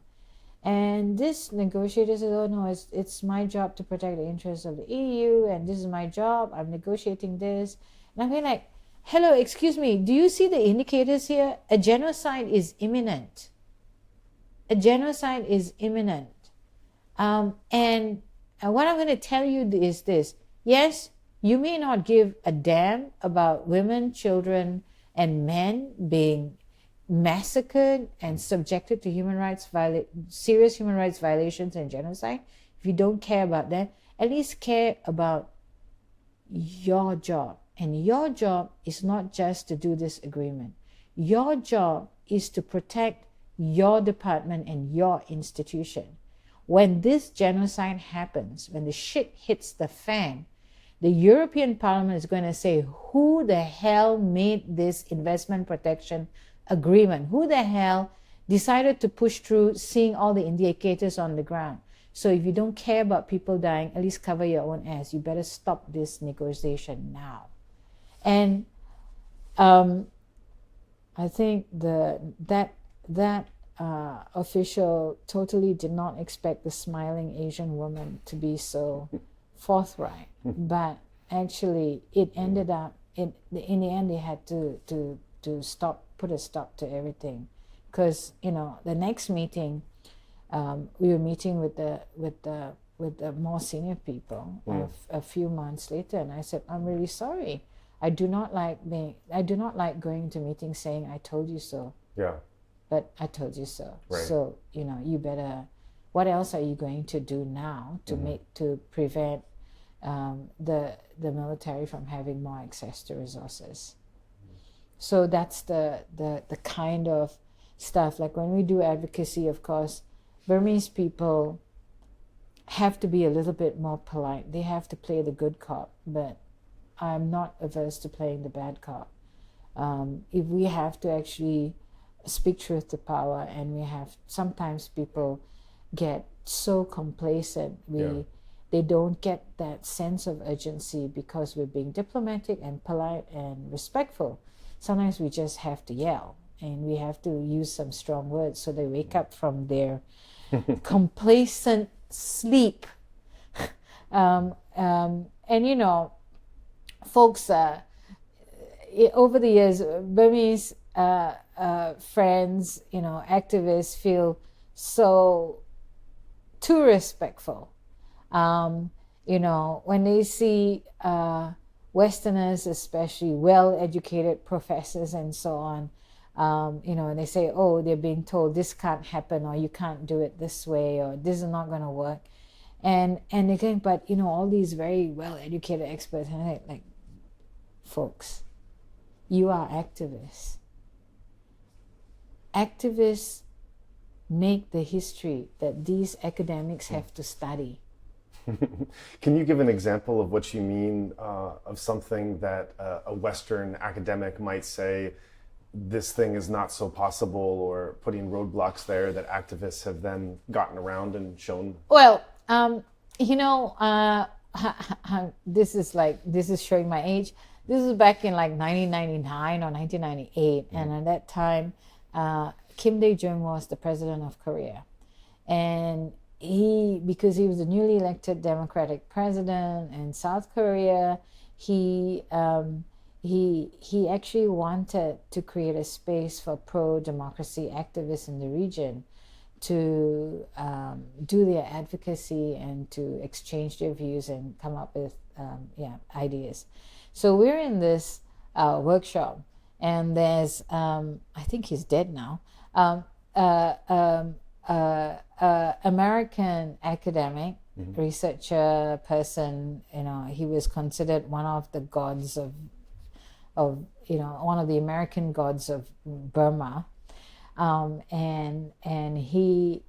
And this negotiator said, oh no, it's my job to protect the interests of the EU, and this is my job, I'm negotiating this. And I'm going like, hello, excuse me, do you see the indicators here? A genocide is imminent. A genocide is imminent. And what I'm going to tell you is this. Yes, you may not give a damn about women, children, and men being massacred and subjected to serious human rights violations and genocide. If you don't care about that, at least care about your job. And your job is not just to do this agreement. Your job is to protect your department and your institution. When this genocide happens, when the shit hits the fan, the European Parliament is going to say, who the hell made this investment protection agreement? Who the hell decided to push through seeing all the indicators on the ground? So if you don't care about people dying, at least cover your own ass. You better stop this negotiation now. And I think that official totally did not expect the smiling Asian woman to be so forthright, but actually it ended up in the end they had to put a stop to everything, because the next meeting we were meeting with the more senior people a few months later, and I said, I'm really sorry, I do not like going to meetings saying I told you so. Yeah. But I told you so. Right. So you better. What else are you going to do now to prevent the military from having more access to resources? So that's the kind of stuff. Like when we do advocacy, of course, Burmese people have to be a little bit more polite. They have to play the good cop, but I'm not averse to playing the bad cop. If we have to actually speak truth to power, and sometimes people get so complacent, they don't get that sense of urgency because we're being diplomatic and polite and respectful. Sometimes we just have to yell, and we have to use some strong words so they wake up from their complacent sleep. And folks, over the years, Burmese friends, activists feel so too respectful. When they see Westerners, especially well-educated professors and so on, and they say, oh, they're being told this can't happen, or you can't do it this way, or this is not going to work. And again, but all these very well-educated experts, and like, folks, you are activists. Activists make the history that these academics have to study. Can you give an example of what you mean of something that a Western academic might say, this thing is not so possible, or putting roadblocks there that activists have then gotten around and shown? Well, this is showing my age. This is back in like 1999 or 1998, and at that time, Kim Dae-jung was the president of Korea, and because he was the newly elected democratic president in South Korea, he he actually wanted to create a space for pro-democracy activists in the region to do their advocacy and to exchange their views and come up with ideas. So we're in this workshop, and there's I think he's dead now, American academic, researcher, person. He was considered one of the gods of one of the American gods of Burma, and he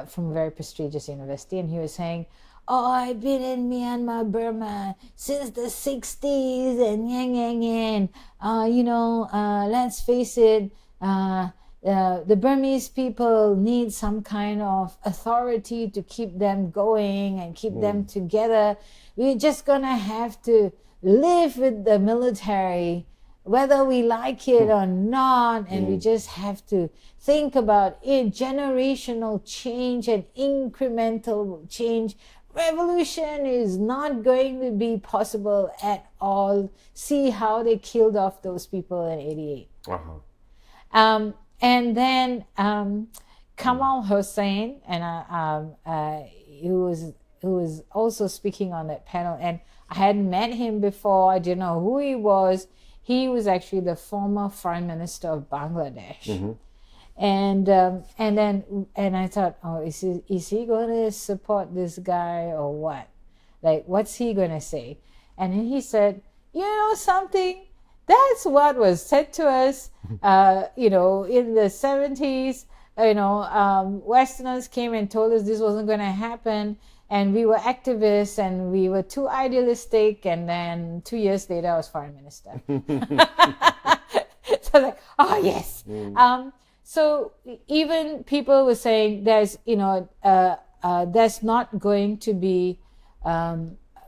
from a very prestigious university, and he was saying, "Oh, I've been in Myanmar, Burma since the 60s, and let's face it, the Burmese people need some kind of authority to keep them going and keep them together. We're just gonna have to live with the military, whether we like it or not, and we just have to think about it, generational change and incremental change. Revolution is not going to be possible at all. See how they killed off those people in '88. And then Kamal Hussein, and who was also speaking on that panel, and I hadn't met him before. I didn't know who he was. He was actually the former Prime Minister of Bangladesh. And I thought, oh, is he going to support this guy or what? Like, what's he going to say? And then he said, something, that's what was said to us, in the 70s. Westerners came and told us this wasn't going to happen, and we were activists and we were too idealistic, and then 2 years later I was foreign minister. So I was like, oh yes. So even people were saying there's not going to be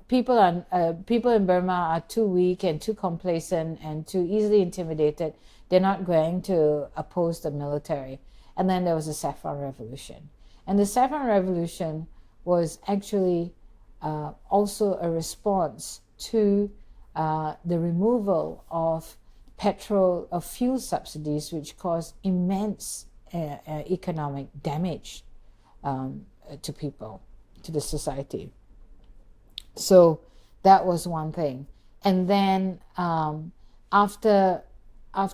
people in Burma are too weak and too complacent and too easily intimidated. They're not going to oppose the military. And then there was the Saffron Revolution. And the Saffron Revolution was actually also a response to the removal of fuel subsidies, which caused immense economic damage to people, to the society. So that was one thing. And then after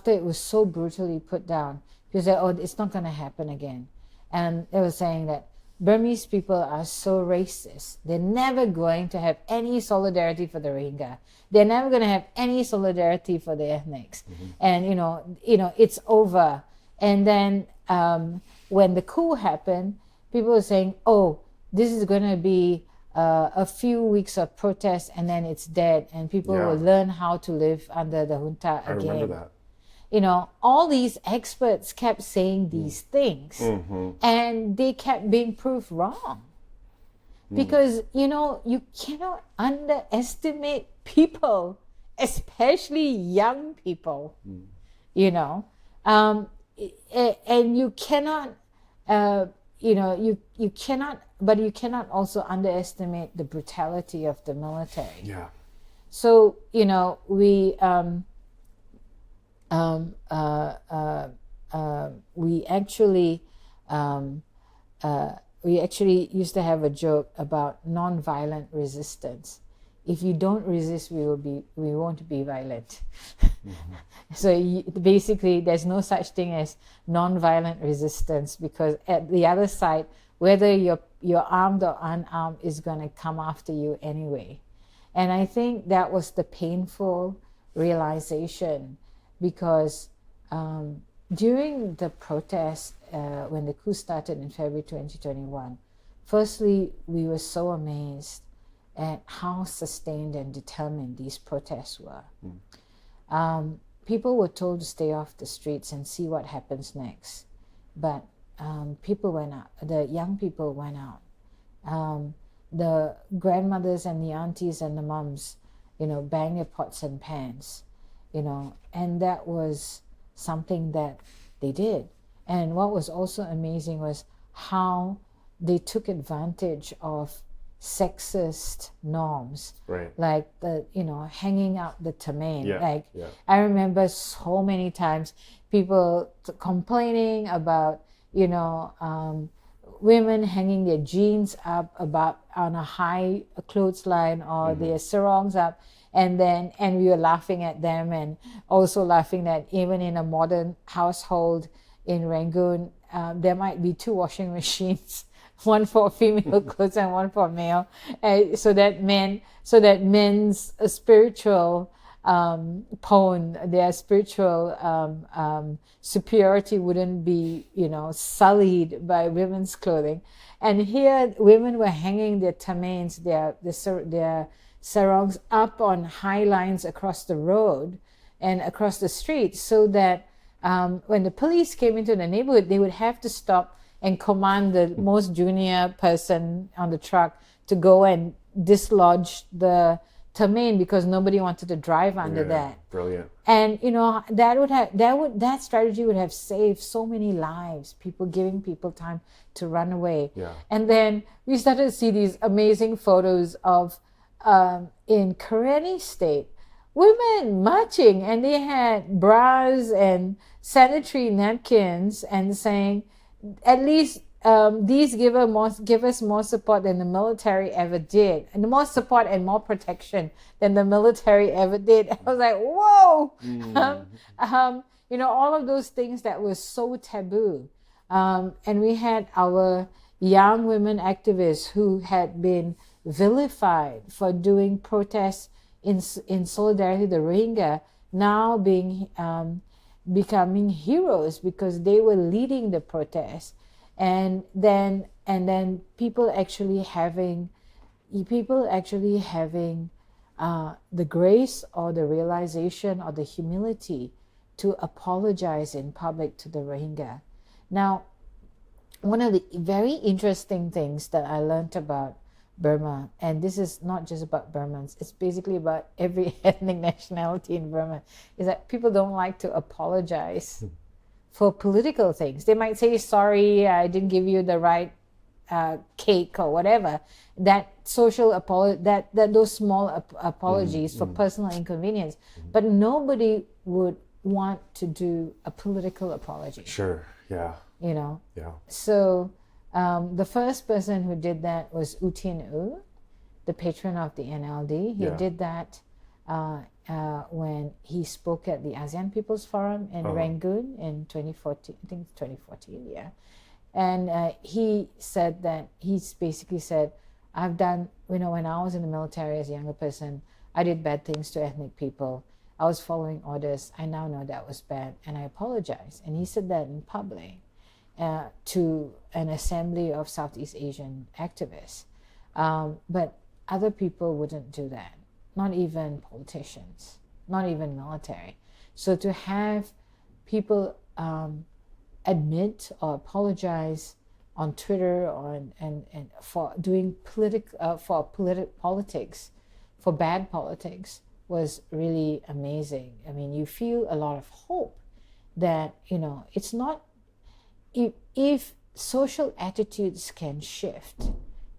it was so brutally put down, people said, oh, it's not going to happen again. And they were saying that Burmese people are so racist. They're never going to have any solidarity for the Rohingya. They're never going to have any solidarity for the ethnics. And, it's over. And then when the coup happened, people were saying, oh, this is going to be a few weeks of protest and then it's dead. And people will learn how to live under the junta again. I remember that. All these experts kept saying these things, and they kept being proved wrong. Because, you cannot underestimate people, especially young people, and you cannot, you cannot also underestimate the brutality of the military. Yeah. So, we actually used to have a joke about non-violent resistance. If you don't resist, we won't be violent. So basically, there's no such thing as non-violent resistance, because at the other side, whether you're armed or unarmed, is going to come after you anyway. And I think that was the painful realization. Because during the protests, when the coup started in February 2021, firstly, we were so amazed at how sustained and determined these protests were. People were told to stay off the streets and see what happens next. But people went out, the young people went out. The grandmothers and the aunties and the moms, banged their pots and pans. And that was something that they did. And what was also amazing was how they took advantage of sexist norms, Right. like the hanging out the tamane. Yeah. I remember so many times people complaining about women hanging their jeans up about on a high clothesline or their sarongs up, and we were laughing at them, and also laughing that even in a modern household in Rangoon, there might be 2 washing machines, one for female clothes and one for male, so that men's spiritual their spiritual superiority wouldn't be sullied by women's clothing. And here women were hanging their tamanes, their sarongs up on high lines across the road and across the street, so that when the police came into the neighborhood, they would have to stop and command the most junior person on the truck to go and dislodge the tamane, because nobody wanted to drive under that. Brilliant. And that strategy would have saved so many lives, giving people time to run away. Yeah. And then we started to see these amazing photos of in Karenni State, women marching, and they had bras and sanitary napkins and saying, at least these give us more support than the military ever did, and more support and more protection than the military ever did. I was like, whoa! All of those things that were so taboo. And we had our young women activists who had been vilified for doing protests in solidarity with the Rohingya, now becoming heroes because they were leading the protests. And then people actually having the grace or the realization or the humility to apologize in public to the Rohingya. Now, one of the very interesting things that I learned about Burma, and this is not just about Burmans, it's basically about every ethnic nationality in Burma, is that people don't like to apologize for political things. They might say, sorry, I didn't give you the right cake or whatever. That social those small apologies for personal inconvenience, but nobody would want to do a political apology. Sure. Yeah. Yeah. So the first person who did that was U Tin U, the patron of the NLD. He did that when he spoke at the ASEAN People's Forum in Rangoon in 2014. I think it's 2014. Yeah. And he said that he's basically said, I've done, when I was in the military as a younger person, I did bad things to ethnic people. I was following orders. I now know that was bad, and I apologize. And he said that in public to an assembly of Southeast Asian activists. But other people wouldn't do that, not even politicians, not even military. So to have people admit or apologize on Twitter and for doing politics, for bad politics, was really amazing. I mean, you feel a lot of hope that, it's not, if social attitudes can shift,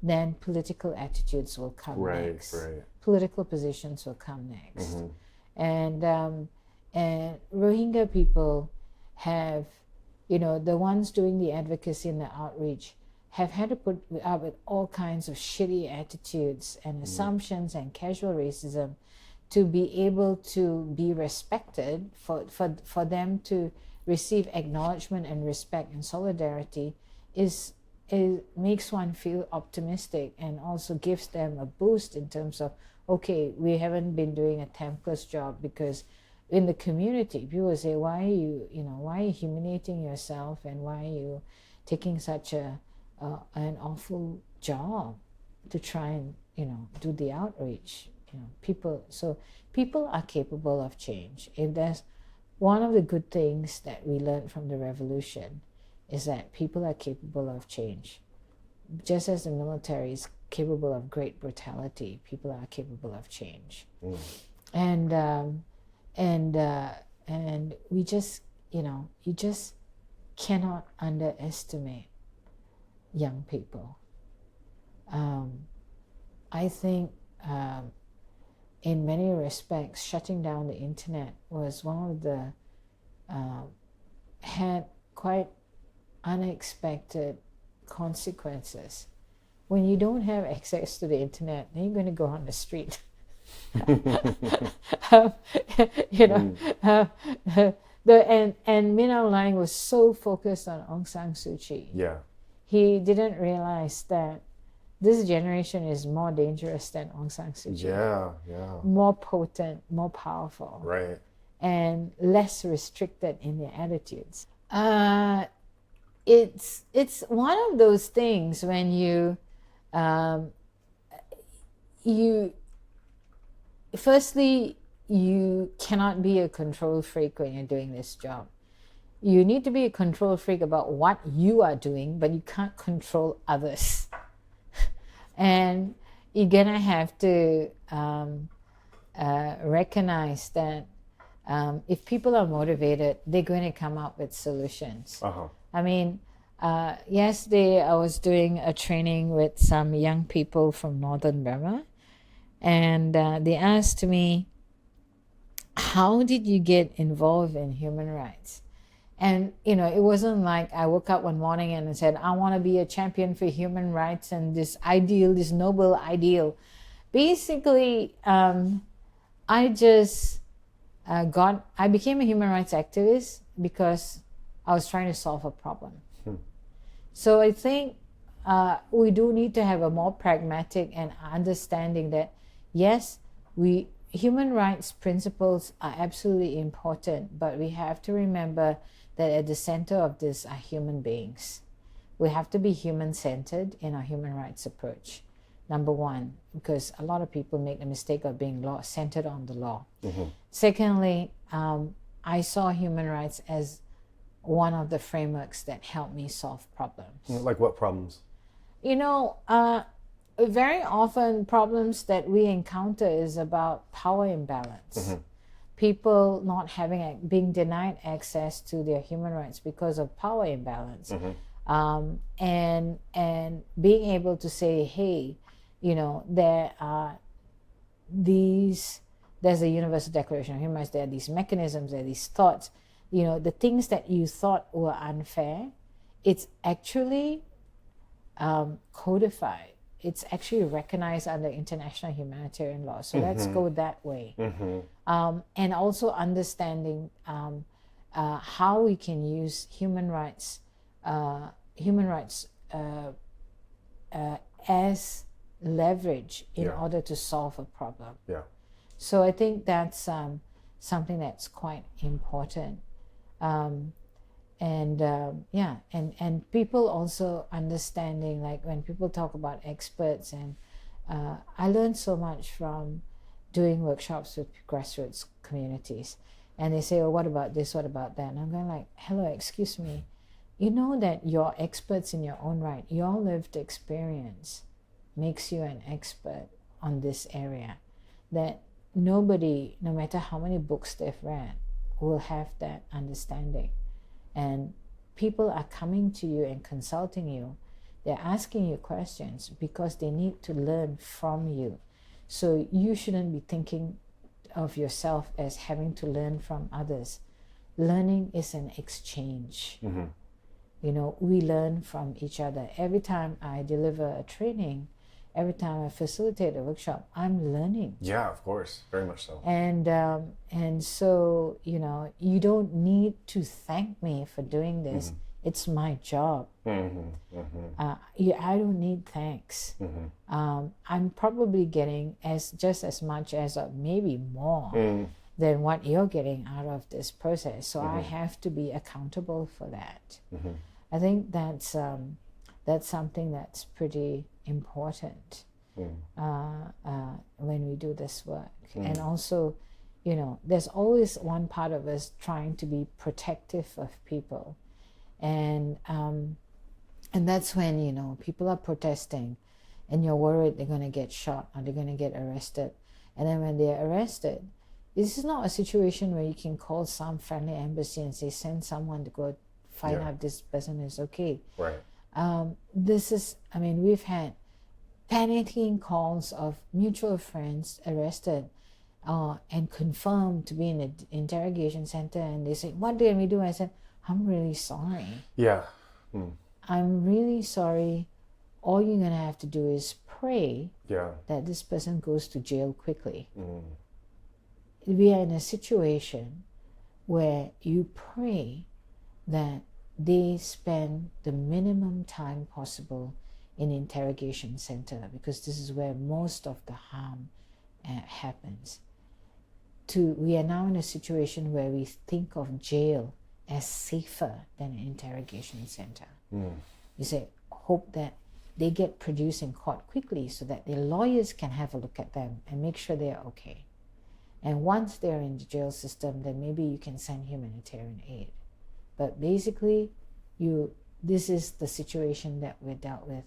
then political attitudes will come next. Right. Political positions will come next. And Rohingya people have, the ones doing the advocacy and the outreach have had to put up with all kinds of shitty attitudes and assumptions and casual racism to be able to be respected, for them to receive acknowledgement and respect and solidarity is makes one feel optimistic, and also gives them a boost in terms of, okay, we haven't been doing a thankless job, because in the community people say, why are you humiliating yourself, and why are you taking such an awful job to try and do the outreach. People are capable of change. If there's one of the good things that we learned from the revolution, is that people are capable of change. Just as the military is capable of great brutality, people are capable of change. And we just, you just cannot underestimate young people. I think in many respects, shutting down the internet was one of the had quite unexpected consequences. When you don't have access to the internet, then you're going to go on the street. And Min Aung Hlaing was so focused on Aung San Suu Kyi. Yeah. He didn't realize that this generation is more dangerous than Aung San Suu Kyi. Yeah. More potent, more powerful. Right. And less restricted in their attitudes. It's one of those things when you firstly, you cannot be a control freak when you're doing this job. You need to be a control freak about what you are doing, but you can't control others. And you're gonna have to recognize that if people are motivated, they're going to come up with solutions. I mean, yesterday I was doing a training with some young people from Northern Burma, and they asked me, how did you get involved in human rights? And, it wasn't like I woke up one morning and said, I want to be a champion for human rights and this ideal, this noble ideal. Basically, I just I became a human rights activist because I was trying to solve a problem. So I think we do need to have a more pragmatic and understanding that, yes, human rights principles are absolutely important, but we have to remember that at the center of this are human beings. We have to be human-centered in our human rights approach. Number one, because a lot of people make the mistake of being centered on the law. Secondly, I saw human rights as one of the frameworks that helped me solve problems. Like what problems? Very often problems that we encounter is about power imbalance. People not being denied access to their human rights because of power imbalance. And being able to say, hey, there are there's a Universal Declaration of Human Rights, there are these mechanisms, there are these thoughts, the things that you thought were unfair, it's actually codified. It's actually recognized under international humanitarian law. So let's go that way. And also understanding how we can use human rights as leverage in order to solve a problem. So I think that's something that's quite important. And people also understanding, like when people talk about experts, and I learned so much from doing workshops with grassroots communities, and they say, oh, what about this, what about that? And I'm going like, hello, excuse me, you know that you're experts in your own right. Your lived experience makes you an expert on this area, that nobody, no matter how many books they've read, will have that understanding. And people are coming to you and consulting you. They're asking you questions because they need to learn from you. So you shouldn't be thinking of yourself as having to learn from others. Learning is an exchange. We learn from each other. Every time I deliver a training, every time I facilitate a workshop, I'm learning. Yeah, of course, very much so. And so, you don't need to thank me for doing this. It's my job. I don't need thanks. I'm probably getting just as much as, or maybe more than what you're getting out of this process. So I have to be accountable for that. I think that's something that's pretty important when we do this work. And also, there's always one part of us trying to be protective of people, and that's when people are protesting and you're worried they're going to get shot or they're going to get arrested, and then when they're arrested, this is not a situation where you can call some friendly embassy and say, send someone to go find out if this person is okay. Right. This is, we've had panicking calls of mutual friends arrested and confirmed to be in an interrogation center, and they said, what did we do? I said, I'm really sorry. Yeah. I'm really sorry. All you're going to have to do is pray that this person goes to jail quickly. We are in a situation where you pray that they spend the minimum time possible in interrogation center, because this is where most of the harm happens. We are now in a situation where we think of jail as safer than an interrogation center. You say, hope that they get produced in court quickly so that their lawyers can have a look at them and make sure they're okay. And once they're in the jail system, then maybe you can send humanitarian aid. But basically, this is the situation that we're dealt with.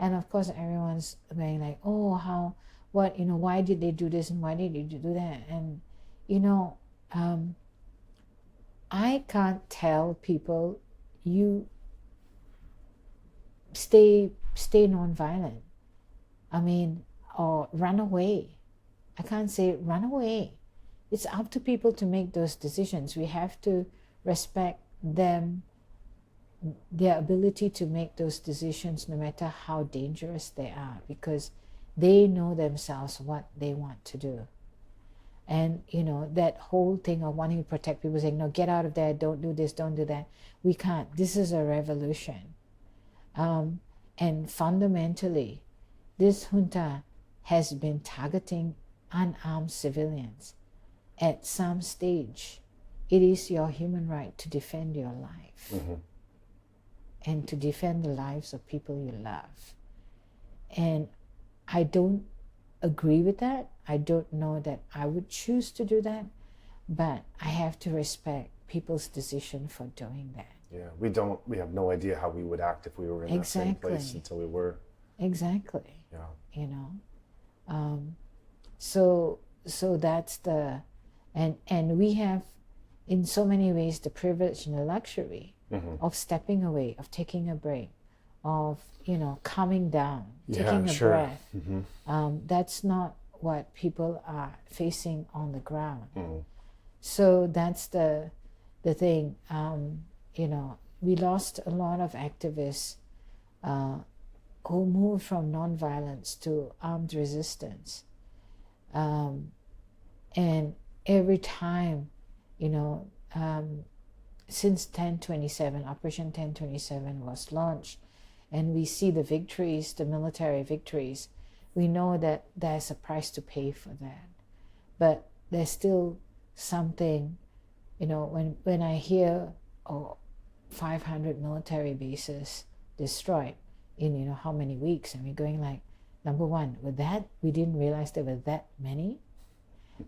And of course, everyone's going like, oh, why did they do this and why did they do that? And, I can't tell people, you stay nonviolent. Or run away. I can't say run away. It's up to people to make those decisions. We have to respect them, their ability to make those decisions no matter how dangerous they are, because they know themselves what they want to do. And, that whole thing of wanting to protect people, saying, no, get out of there, don't do this, don't do that. We can't. This is a revolution. And fundamentally, this junta has been targeting unarmed civilians. At some stage, it is your human right to defend your life and to defend the lives of people you love. And I don't agree with that. I don't know that I would choose to do that, but I have to respect people's decision for doing that. Yeah, we have no idea how we would act if we were in that same place until we were. Exactly. Yeah. So that's the, and we have in so many ways the privilege and the luxury of stepping away, of taking a break, of calming down, taking a breath. That's not what people are facing on the ground. So that's the thing. We lost a lot of activists who moved from nonviolence to armed resistance. And every time, since 1027, Operation 1027 was launched, and we see the victories, the military victories, we know that there's a price to pay for that. But there's still something, when I hear 500 military bases destroyed in how many weeks, and we're going like, number one, we didn't realize there were that many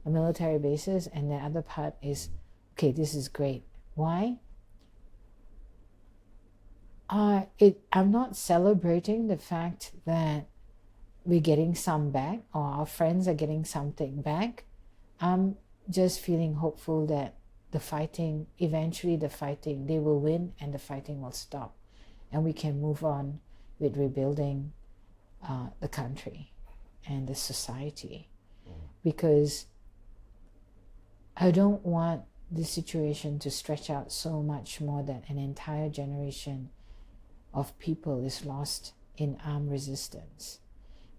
military bases, and the other part is, okay, this is great. Why? I'm not celebrating the fact that we're getting some back or our friends are getting something back. I'm just feeling hopeful that eventually the fighting, they will win and the fighting will stop, and we can move on with rebuilding the country and the society. Because I don't want this situation to stretch out so much more that an entire generation of people is lost in armed resistance.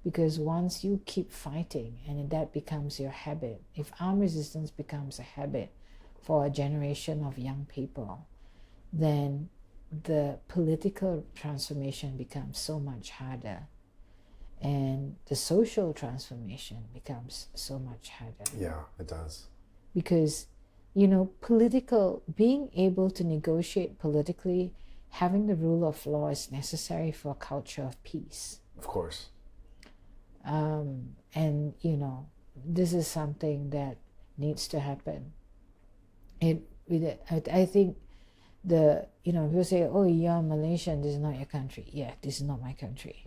Because once you keep fighting and that becomes your habit, if armed resistance becomes a habit for a generation of young people, then the political transformation becomes so much harder, and the social transformation becomes so much harder. Yeah, it does. Because, being able to negotiate politically, having the rule of law is necessary for a culture of peace. Of course. And, this is something that needs to happen. I think people say, oh, you're Malaysian, this is not your country. Yeah, this is not my country.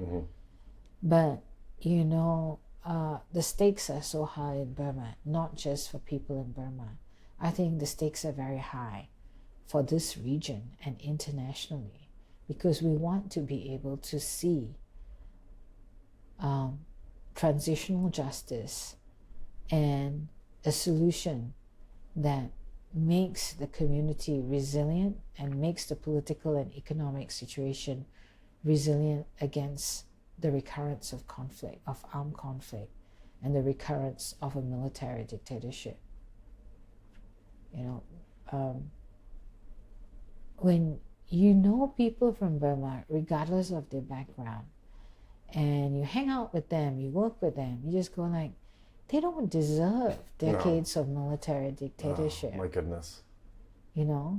But, the stakes are so high in Burma, not just for people in Burma. I think the stakes are very high for this region and internationally, because we want to be able to see transitional justice and a solution that makes the community resilient and makes the political and economic situation resilient against the recurrence of conflict, of armed conflict, and the recurrence of a military dictatorship. When you know people from Burma, regardless of their background, and you hang out with them, you work with them, you just go like, they don't deserve decades of military dictatorship. Oh, my goodness. Yeah.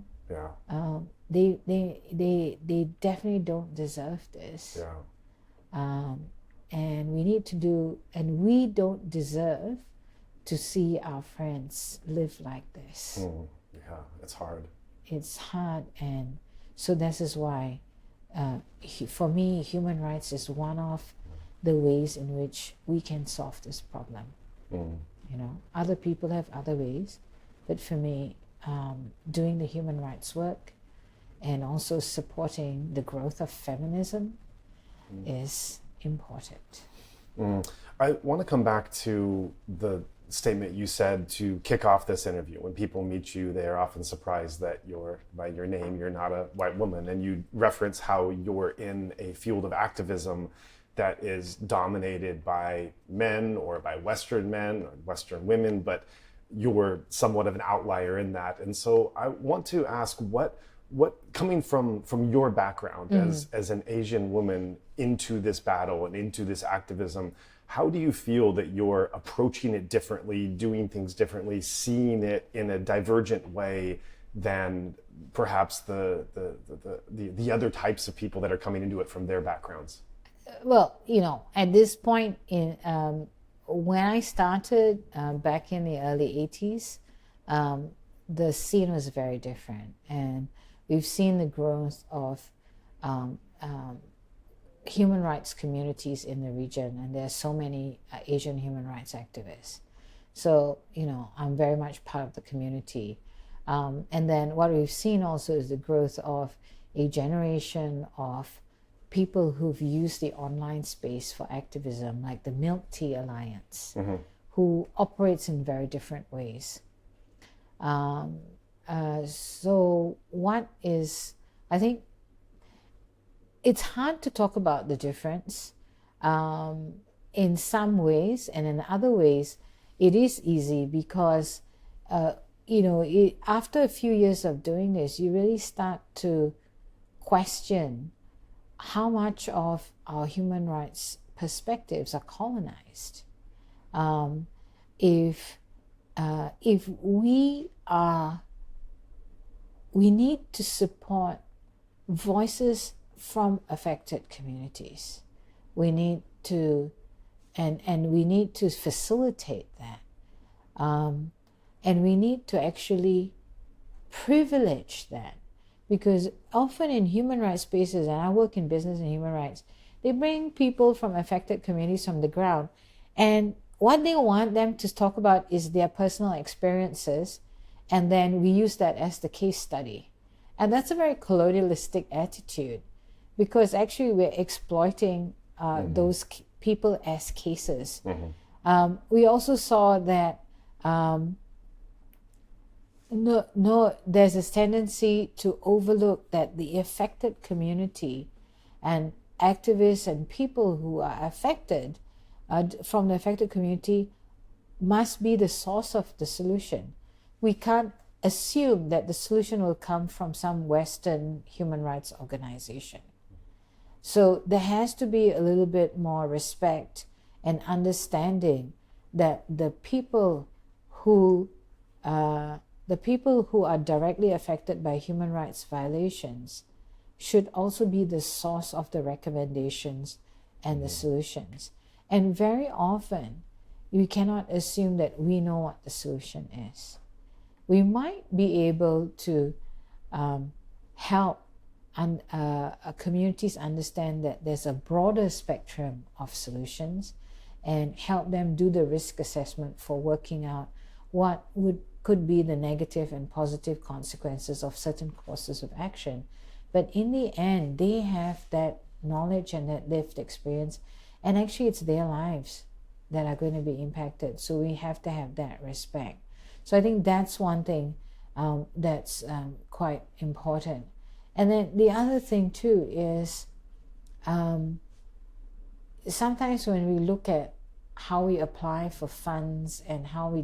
They definitely don't deserve this. Yeah. And we don't deserve to see our friends live like this. Yeah, it's hard. It's hard, and so this is why, for me, human rights is one of the ways in which we can solve this problem. Other people have other ways, but for me, doing the human rights work and also supporting the growth of feminism is important. I want to come back to the statement you said to kick off this interview. When people meet you, they are often surprised that by your name, you're not a white woman. And you reference how you're in a field of activism that is dominated by men or by Western men or Western women, but you're somewhat of an outlier in that. And so I want to ask what coming from your background as an Asian woman into this battle and into this activism, how do you feel that you're approaching it differently, doing things differently, seeing it in a divergent way than perhaps the other types of people that are coming into it from their backgrounds? Well, at this point, when I started back in the early 80s, the scene was very different. And we've seen the growth of human rights communities in the region, and there are so many Asian human rights activists. So, I'm very much part of the community. And then what we've seen also is the growth of a generation of people who've used the online space for activism, like the Milk Tea Alliance, who operates in very different ways. So I think it's hard to talk about the difference in some ways, and in other ways, it is easy because, after a few years of doing this, you really start to question how much of our human rights perspectives are colonized. If we need to support voices from affected communities. We need to, and we need to facilitate that. And we need to actually privilege that. Because often in human rights spaces, and I work in business and human rights, they bring people from affected communities from the ground. And what they want them to talk about is their personal experiences. And then we use that as the case study. And that's a very colonialistic attitude, because actually we're exploiting those people as cases. We also saw that there's this tendency to overlook that the affected community and activists and people who are affected from the affected community must be the source of the solution. We can't assume that the solution will come from some Western human rights organization. So there has to be a little bit more respect and understanding that the people who are directly affected by human rights violations should also be the source of the recommendations and the solutions. And very often, we cannot assume that we know what the solution is. We might be able to help communities understand that there's a broader spectrum of solutions and help them do the risk assessment for working out what could be the negative and positive consequences of certain courses of action. But in the end, they have that knowledge and that lived experience, And actually it's their lives that are going to be impacted. So we have to have that respect. So I think that's one thing that's quite important. And then the other thing too is sometimes when we look at how we apply for funds and how we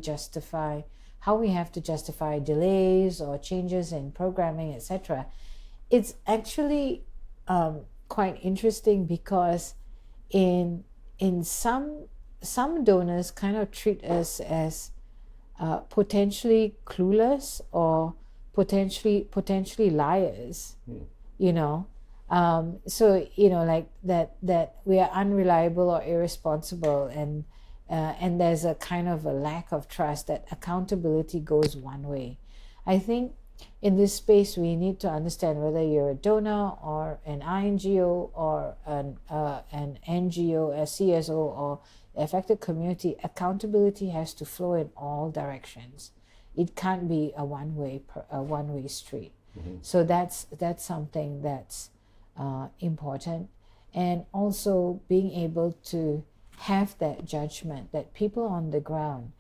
have to justify delays or changes in programming, etc., it's actually quite interesting because in some donors kind of treat us as potentially clueless or potentially liars, you know. So like that we are unreliable or irresponsible, and there's a kind of a lack of trust that accountability goes one way. I think in this space we need to understand whether you're a donor or an INGO or an NGO, a CSO, or affected community. Accountability has to flow in all directions. It can't be a one-way street. So that's something that's important, and also being able to have that judgment that people on the ground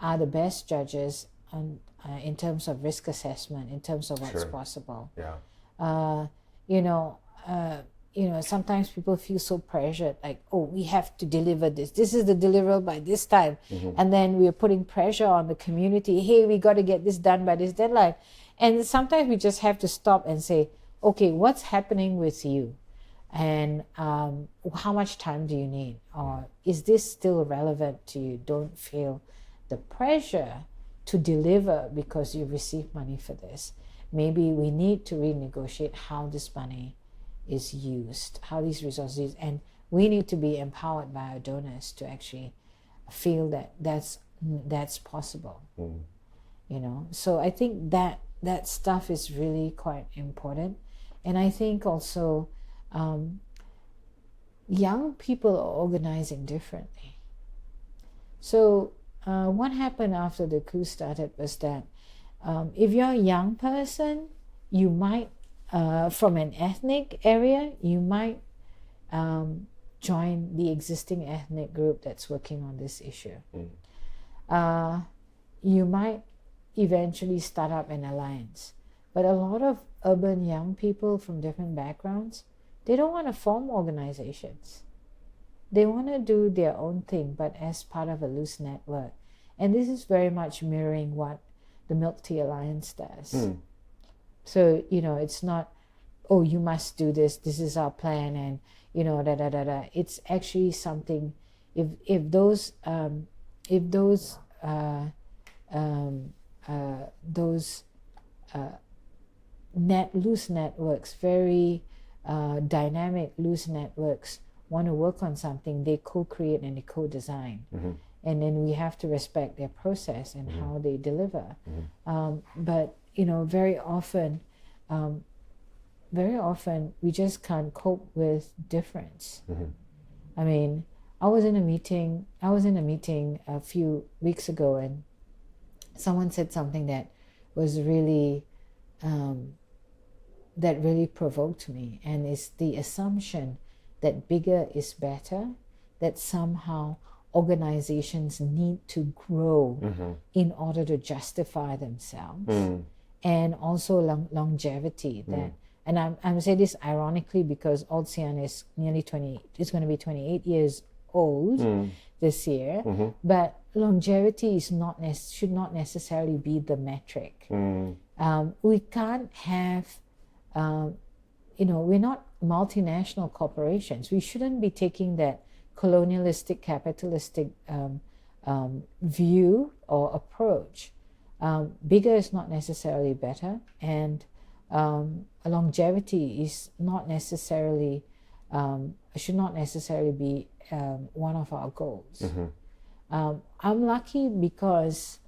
are the best judges in terms of risk assessment, in terms of what's possible. Sometimes people feel so pressured, like, oh, we have to deliver this. This is the deliverable by this time. And then we're putting pressure on the community. Hey, we got to get this done by this deadline. And sometimes we just have to stop and say, okay, what's happening with you? And how much time do you need? Or is this still relevant to you? Don't feel the pressure to deliver because you received money for this. Maybe we need to renegotiate how this money is used, how these resources are used. And we need to be empowered by our donors to actually feel that that's possible. So I think that stuff is really quite important. And I think also young people are organizing differently. So what happened after the coup started was that if you're a young person, you might, from an ethnic area, you might join the existing ethnic group that's working on this issue. You might eventually start up an alliance. But a lot of urban young people from different backgrounds, they don't want to form organizations. They want to do their own thing, but as part of a loose network. And this is very much mirroring what the Milk Tea Alliance does. So, it's not, oh, you must do this, this is our plan, and, It's actually something, if those loose networks, very dynamic loose networks, want to work on something, they co-create and they co-design. And then we have to respect their process and how they deliver. But very often we just can't cope with difference. I mean, I was in a meeting a few weeks ago, and someone said something that was really that really provoked me, and it's the assumption that bigger is better, that somehow organizations need to grow in order to justify themselves, and also longevity. That, and I'm saying this ironically because ASEAN is it's going to be 28 years old this year, but longevity is should not necessarily be the metric. We can't have, we're not multinational corporations. We shouldn't be taking that colonialistic, capitalistic view or approach. Bigger is not necessarily better, and longevity is not necessarily should not necessarily be one of our goals. I'm lucky because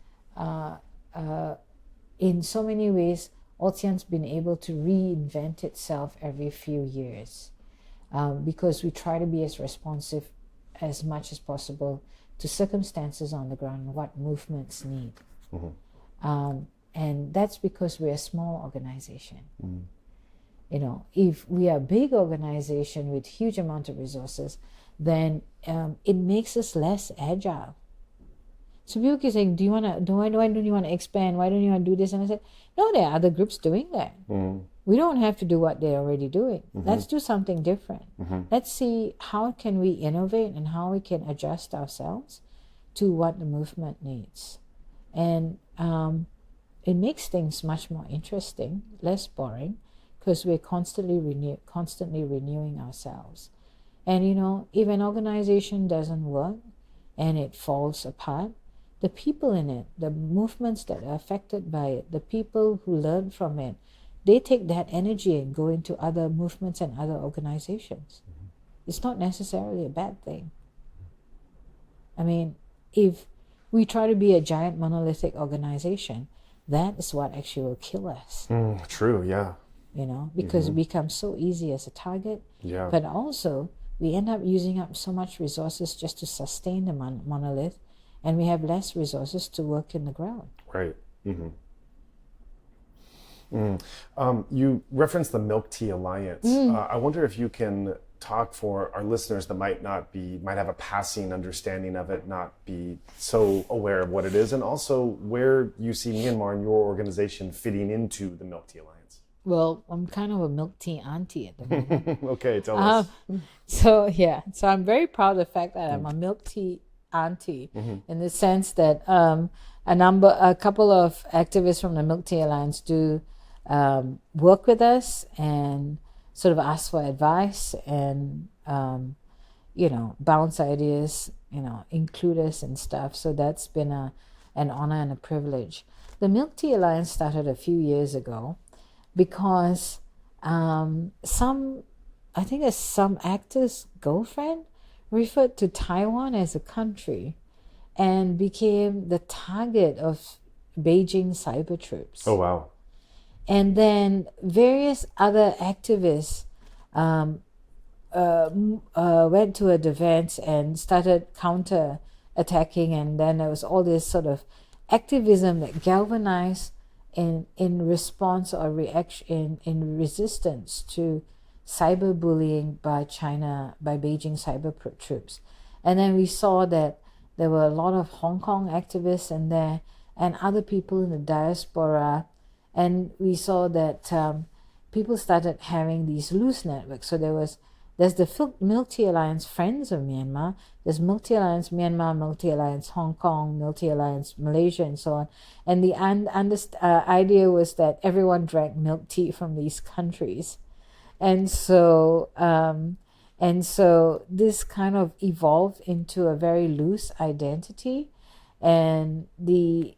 in so many ways ASEAN's been able to reinvent itself every few years, because we try to be as responsive as much as possible to circumstances on the ground and what movements need. And that's because we're a small organization. If we are a big organization with huge amount of resources, then it makes us less agile. So people keep saying, why don't you want to expand? Why don't you want to do this? And I said, no, there are other groups doing that. We don't have to do what they're already doing. Let's do something different. Let's see how can we innovate and how we can adjust ourselves to what the movement needs. And it makes things much more interesting, less boring, because we're constantly renewing ourselves. And if an organization doesn't work and it falls apart, the people in it, the movements that are affected by it, the people who learn from it, they take that energy and go into other movements and other organizations. It's not necessarily a bad thing. I mean, if we try to be a giant monolithic organization, that is what actually will kill us. True, yeah. Because it becomes so easy as a target. Yeah. But also, we end up using up so much resources just to sustain the monolith, and we have less resources to work in the ground. Right. You referenced the Milk Tea Alliance. I wonder if you can talk for our listeners that might have a passing understanding of it, not be so aware of what it is, and also where you see Myanmar and your organization fitting into the Milk Tea Alliance. Well, I'm kind of a milk tea auntie at the moment. Okay, tell us. So I'm very proud of the fact that I'm a milk tea auntie, in the sense that a couple of activists from the Milk Tea Alliance do work with us and sort of ask for advice and bounce ideas, include us and stuff. So that's been an honor and a privilege. The Milk Tea Alliance started a few years ago because some actor's girlfriend referred to Taiwan as a country and became the target of Beijing cyber troops. Oh, wow. And then various other activists went to a defense and started counter-attacking, and then there was all this sort of activism that galvanized in response or reaction in resistance to cyberbullying by Beijing cyber troops. And then we saw that there were a lot of Hong Kong activists in there and other people in the diaspora, and we saw that people started having these loose networks. So there's the Milk Tea Alliance Friends of Myanmar, there's Milk Tea Alliance Myanmar, Milk Tea Alliance Hong Kong, Milk Tea Alliance Malaysia, and so on. And the idea was that everyone drank milk tea from these countries. And so this kind of evolved into a very loose identity, and the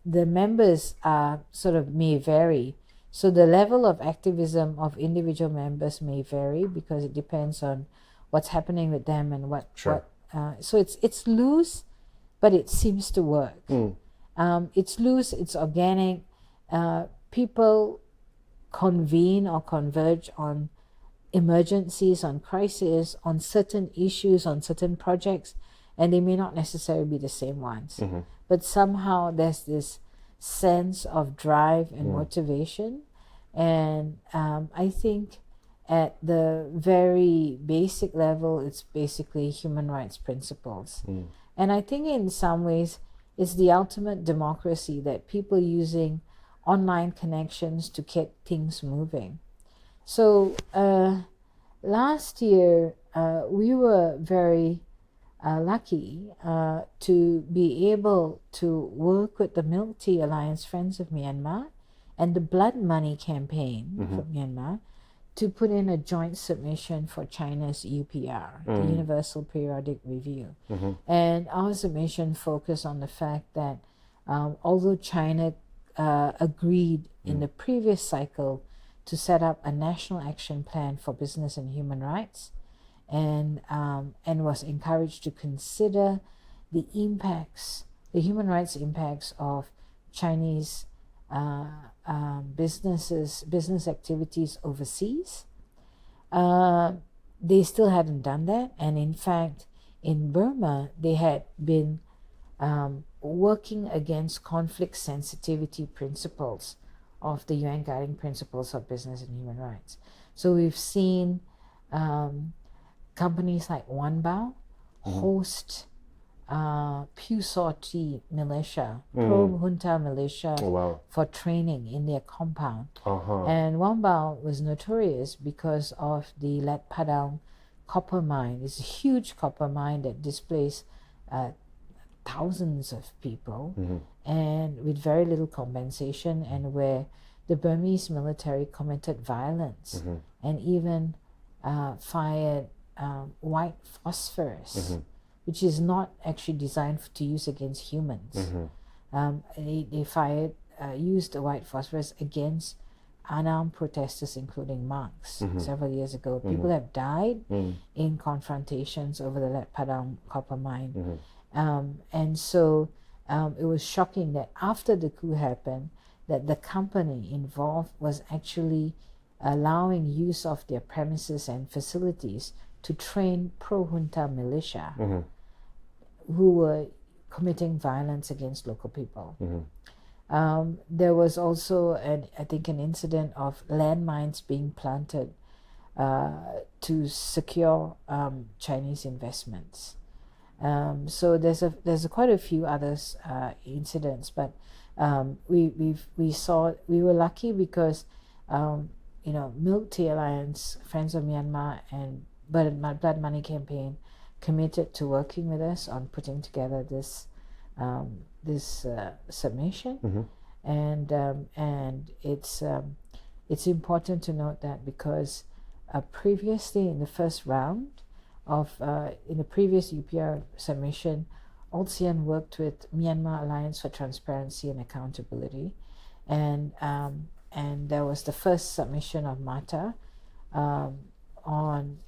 members are sort of may vary. So the level of activism of individual members may vary because it depends on what's happening with them and what. Sure. So it's loose, but it seems to work. It's loose. It's organic. People convene or converge on emergencies, on crises, on certain issues, on certain projects, and they may not necessarily be the same ones. But somehow there's this sense of drive and motivation. And I think at the very basic level, it's basically human rights principles. And I think in some ways, it's the ultimate democracy, that people using online connections to get things moving. So last year, we were very lucky to be able to work with the Milk Tea Alliance Friends of Myanmar and the Blood Money Campaign from Myanmar to put in a joint submission for China's UPR, the Universal Periodic Review. And our submission focused on the fact that although China agreed in the previous cycle to set up a national action plan for business and human rights, and was encouraged to consider the impacts, the human rights impacts of Chinese business activities overseas. They still hadn't done that, and in fact, in Burma, they had been working against conflict sensitivity principles of the UN Guiding Principles of Business and Human Rights. So we've seen companies like Wanbao host Pew Sortie militia, pro-junta militia for training in their compound. And Wanbao was notorious because of the Let Padang copper mine. It's a huge copper mine that displaced thousands of people and with very little compensation, and where the Burmese military committed violence and even fired white phosphorus, which is not actually designed to use against humans. They fired, used the white phosphorus against unarmed protesters, including monks, several years ago. People have died in confrontations over the Let Padang copper mine. And so it was shocking that after the coup happened, that the company involved was actually allowing use of their premises and facilities to train pro-junta militia who were committing violence against local people. There was also, I think, an incident of landmines being planted to secure Chinese investments. So there's quite a few others incidents, but we were lucky because Milk Tea Alliance, Friends of Myanmar, and Blood Money Campaign committed to working with us on putting together this submission, and it's important to note that because previously in the first round of in the previous UPR submission, ASEAN worked with Myanmar Alliance for Transparency and Accountability, and there was the first submission of MATA on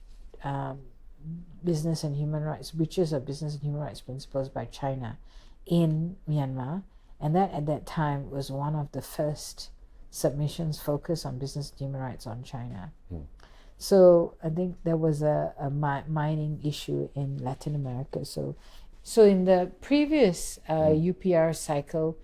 business and human rights, breaches of business and human rights principles by China in Myanmar, and that at that time was one of the first submissions focused on business and human rights on China. So I think there was a mining issue in Latin America. So in the previous UPR cycle,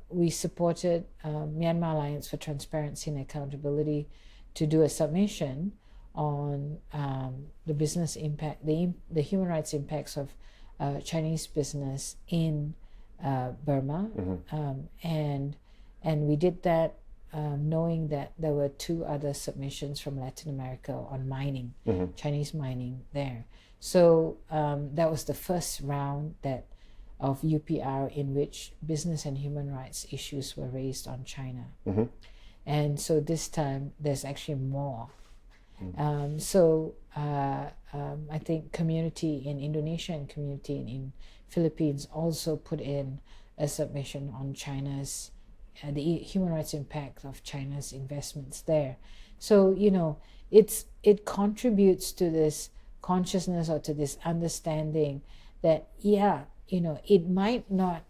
we supported Myanmar Alliance for Transparency and Accountability to do a submission on the business impact, the human rights impacts of Chinese business in Burma, and we did that knowing that there were two other submissions from Latin America on mining, Chinese mining there. So that was the first round of UPR in which business and human rights issues were raised on China. And so this time there's actually more. I think community in Indonesia and community in Philippines also put in a submission on China's the human rights impact of China's investments there. So it contributes to this consciousness or to this understanding that it might not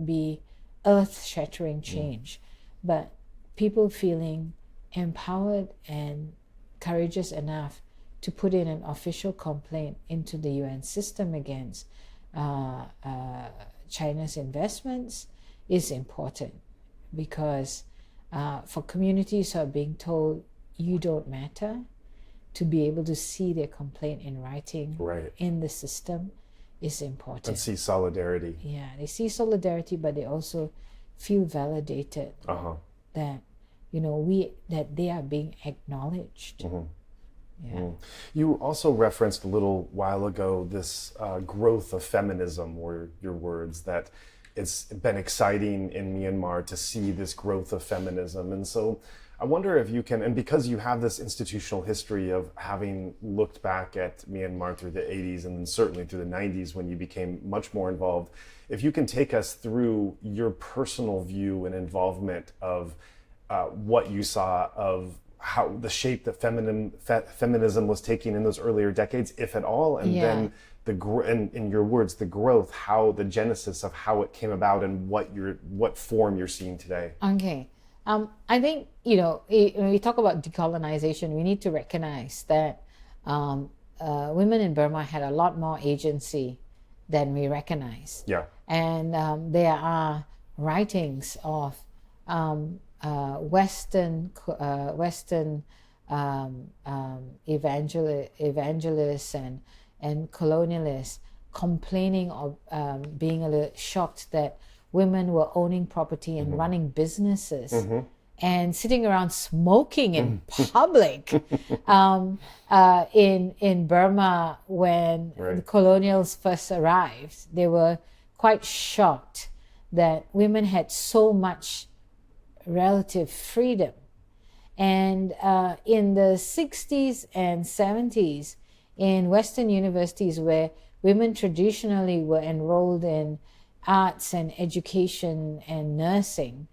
be earth-shattering change, but people feeling empowered and courageous enough to put in an official complaint into the UN system against China's investments is important, because for communities who are being told you don't matter, to be able to see their complaint in writing in the system is important. And see solidarity. Yeah, they see solidarity, but they also feel validated that that they are being acknowledged. You also referenced a little while ago this growth of feminism, or your words, that it's been exciting in Myanmar to see this growth of feminism. And so I wonder if you can, and because you have this institutional history of having looked back at Myanmar through the 80s and then certainly through the 90s when you became much more involved, if you can take us through your personal view and involvement of what you saw of how the shape that feminism was taking in those earlier decades, if at all, and then in your words, the growth, how the genesis of how it came about and what form you're seeing today. Okay. I think, when we talk about decolonization, we need to recognize that women in Burma had a lot more agency than we recognize. Yeah. And there are writings of Western evangelists and colonialists complaining of being a little shocked that women were owning property and running businesses and sitting around smoking in public in Burma when the colonials first arrived. They were quite shocked that women had so much relative freedom. And in the 60s and 70s, in Western universities where women traditionally were enrolled in arts and education and nursing,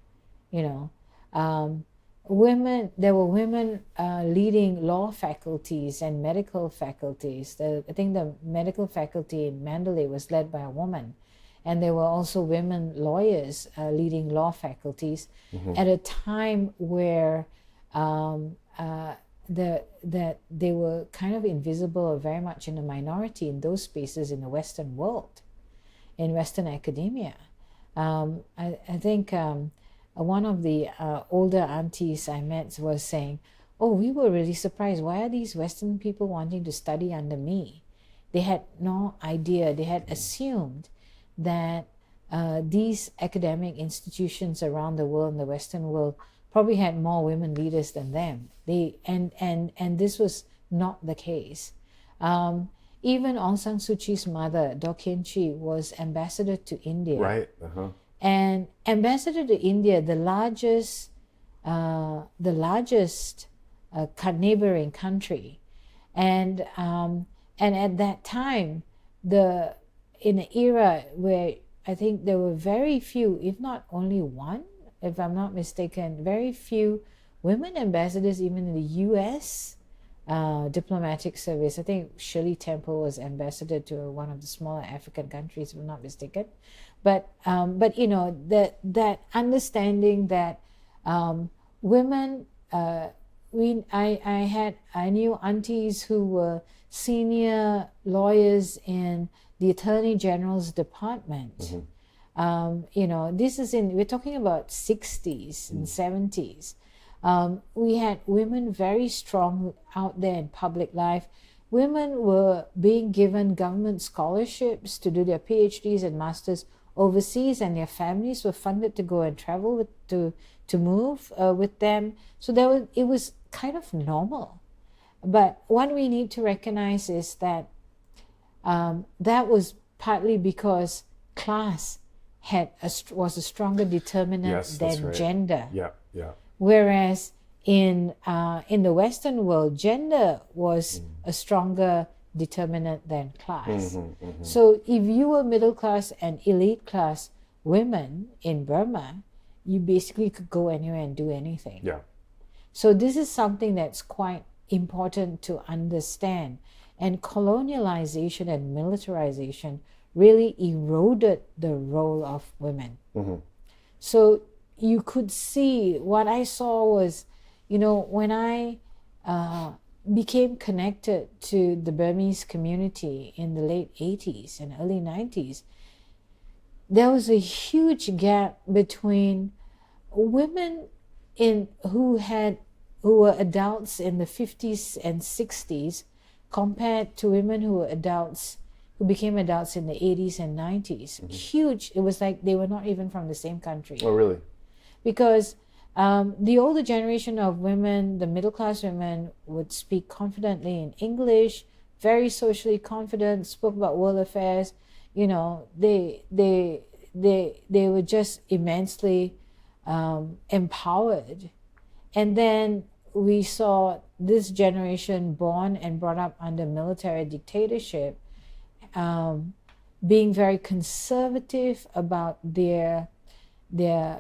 there were women leading law faculties and medical faculties. I think the medical faculty in Mandalay was led by a woman. And there were also women lawyers leading law faculties at a time where that they were kind of invisible or very much in a minority in those spaces in the Western world, in Western academia. I think one of the older aunties I met was saying, "Oh, we were really surprised. Why are these Western people wanting to study under me?" They had no idea. They had assumed that these academic institutions around the world, in the Western world, probably had more women leaders than them. And this was not the case. Even Aung San Suu Kyi's mother, Daw Kien Chi, was ambassador to India. Right. And ambassador to India, the largest neighboring country, and at that time, in an era where I think there were very few, if not only one, if I'm not mistaken, very few women ambassadors even in the U.S. Diplomatic service. I think Shirley Temple was ambassador to one of the smaller African countries, if I'm not mistaken. But that understanding that women, I knew aunties who were senior lawyers in the Attorney General's department. This is we're talking about 60s and 70s. We had women very strong out there in public life. Women were being given government scholarships to do their PhDs and masters overseas, and their families were funded to go and travel to move with them. So it was kind of normal. But what we need to recognize is that that was partly because class was a stronger determinant than gender. Whereas in the Western world, gender was a stronger determinant than class. So if you were middle class and elite class women in Burma, you basically could go anywhere and do anything. So this is something that's quite important to understand. And colonialization and militarization really eroded the role of women. So you could see, what I saw was, when I became connected to the Burmese community in the late 80s and early 90s, there was a huge gap between women who were adults in the 50s and 60s compared to women who became adults in the 80s and 90s. Huge. It was like they were not even from the same country. Oh, really? Because the older generation of women, the middle class women, would speak confidently in English, very socially confident, spoke about world affairs. They were just immensely empowered. And then we saw this generation born and brought up under military dictatorship, being very conservative about their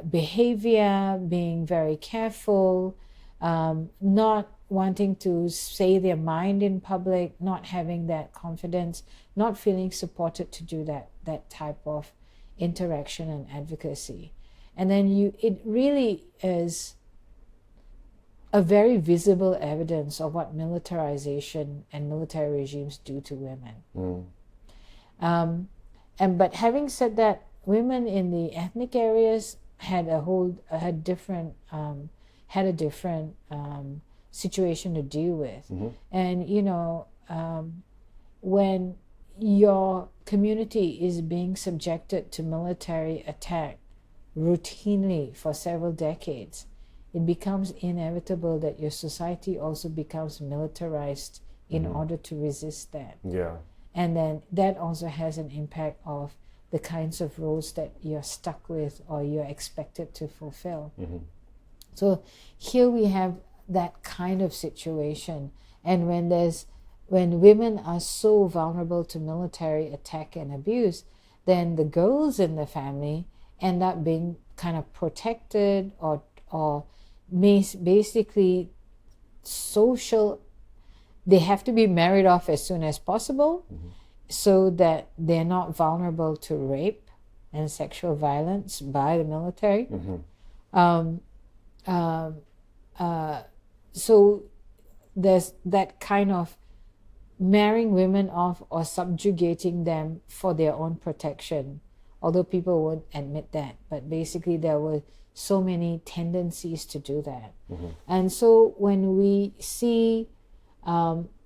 behavior, being very careful, not wanting to say their mind in public, not having that confidence, not feeling supported to do that type of interaction and advocacy. And then it really is a very visible evidence of what militarization and military regimes do to women. But having said that, women in the ethnic areas had a different situation to deal with. And when your community is being subjected to military attack routinely for several decades, it becomes inevitable that your society also becomes militarized in order to resist that. Yeah. And then that also has an impact of the kinds of roles that you're stuck with or you're expected to fulfill. So here we have that kind of situation. And when women are so vulnerable to military attack and abuse, then the girls in the family end up being kind of protected or basically they have to be married off as soon as possible so that they're not vulnerable to rape and sexual violence by the military. So there's that kind of marrying women off or subjugating them for their own protection, although people won't admit that. But basically there were so many tendencies to do that. And so when we see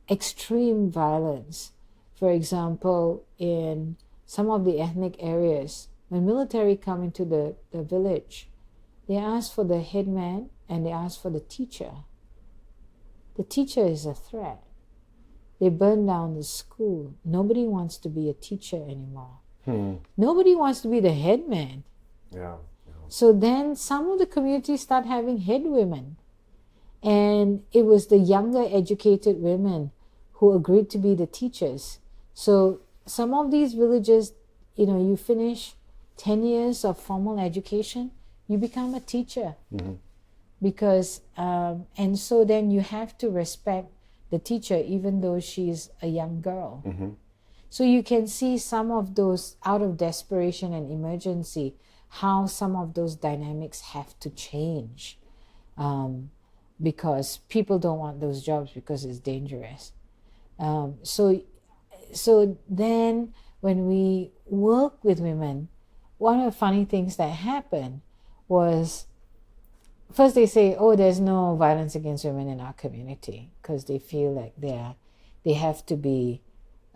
extreme violence, for example, in some of the ethnic areas, when military come into the village, they ask for the headman and they ask for the teacher. The teacher is a threat. They burn down the school. Nobody wants to be a teacher anymore. Nobody wants to be the headman. Yeah. So then some of the communities start having head women. And it was the younger educated women who agreed to be the teachers. So some of these villages, you finish 10 years of formal education, you become a teacher. Because, and so then you have to respect the teacher even though she's a young girl. So you can see some of those, out of desperation and emergency, how some of those dynamics have to change. Because people don't want those jobs because it's dangerous. So then when we work with women, one of the funny things that happened was, first they say, oh, there's no violence against women in our community because they feel like they have to be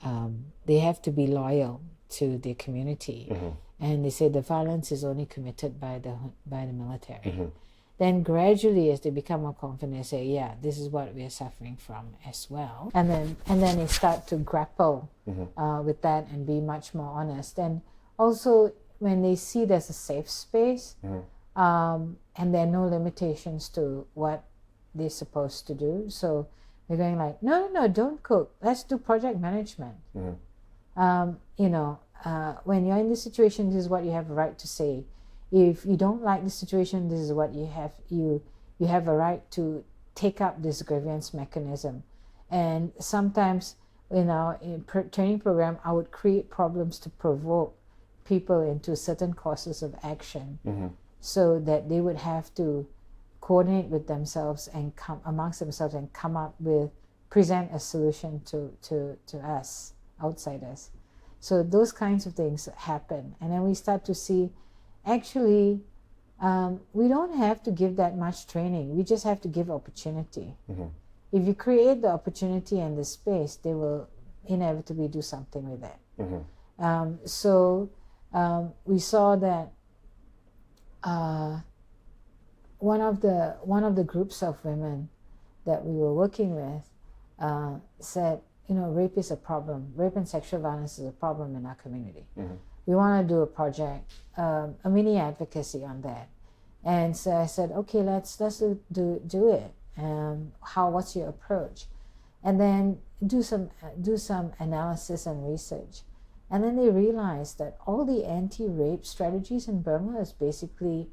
loyal to their community. And they say the violence is only committed by the military. Then gradually, as they become more confident, they say, yeah, this is what we are suffering from as well. And then they start to grapple with that and be much more honest. And also, when they see there's a safe space, and there are no limitations to what they're supposed to do. So they're going like, no, don't cook. Let's do project management. When you're in this situation, this is what you have a right to say. If you don't like the situation, this is what you have. You have a right to take up this grievance mechanism. And sometimes in our training program, I would create problems to provoke people into certain courses of action, so that they would have to coordinate with themselves and come amongst themselves and present a solution to us, outsiders. So those kinds of things happen. And then we start to see, actually, we don't have to give that much training. We just have to give opportunity. If you create the opportunity and the space, they will inevitably do something with it. So we saw that one of the groups of women that we were working with said, rape is a problem. Rape and sexual violence is a problem in our community. We want to do a project, a mini advocacy on that. And so I said, okay, let's do it. What's your approach? And then do some analysis and research. And then they realized that all the anti-rape strategies in Burma is basically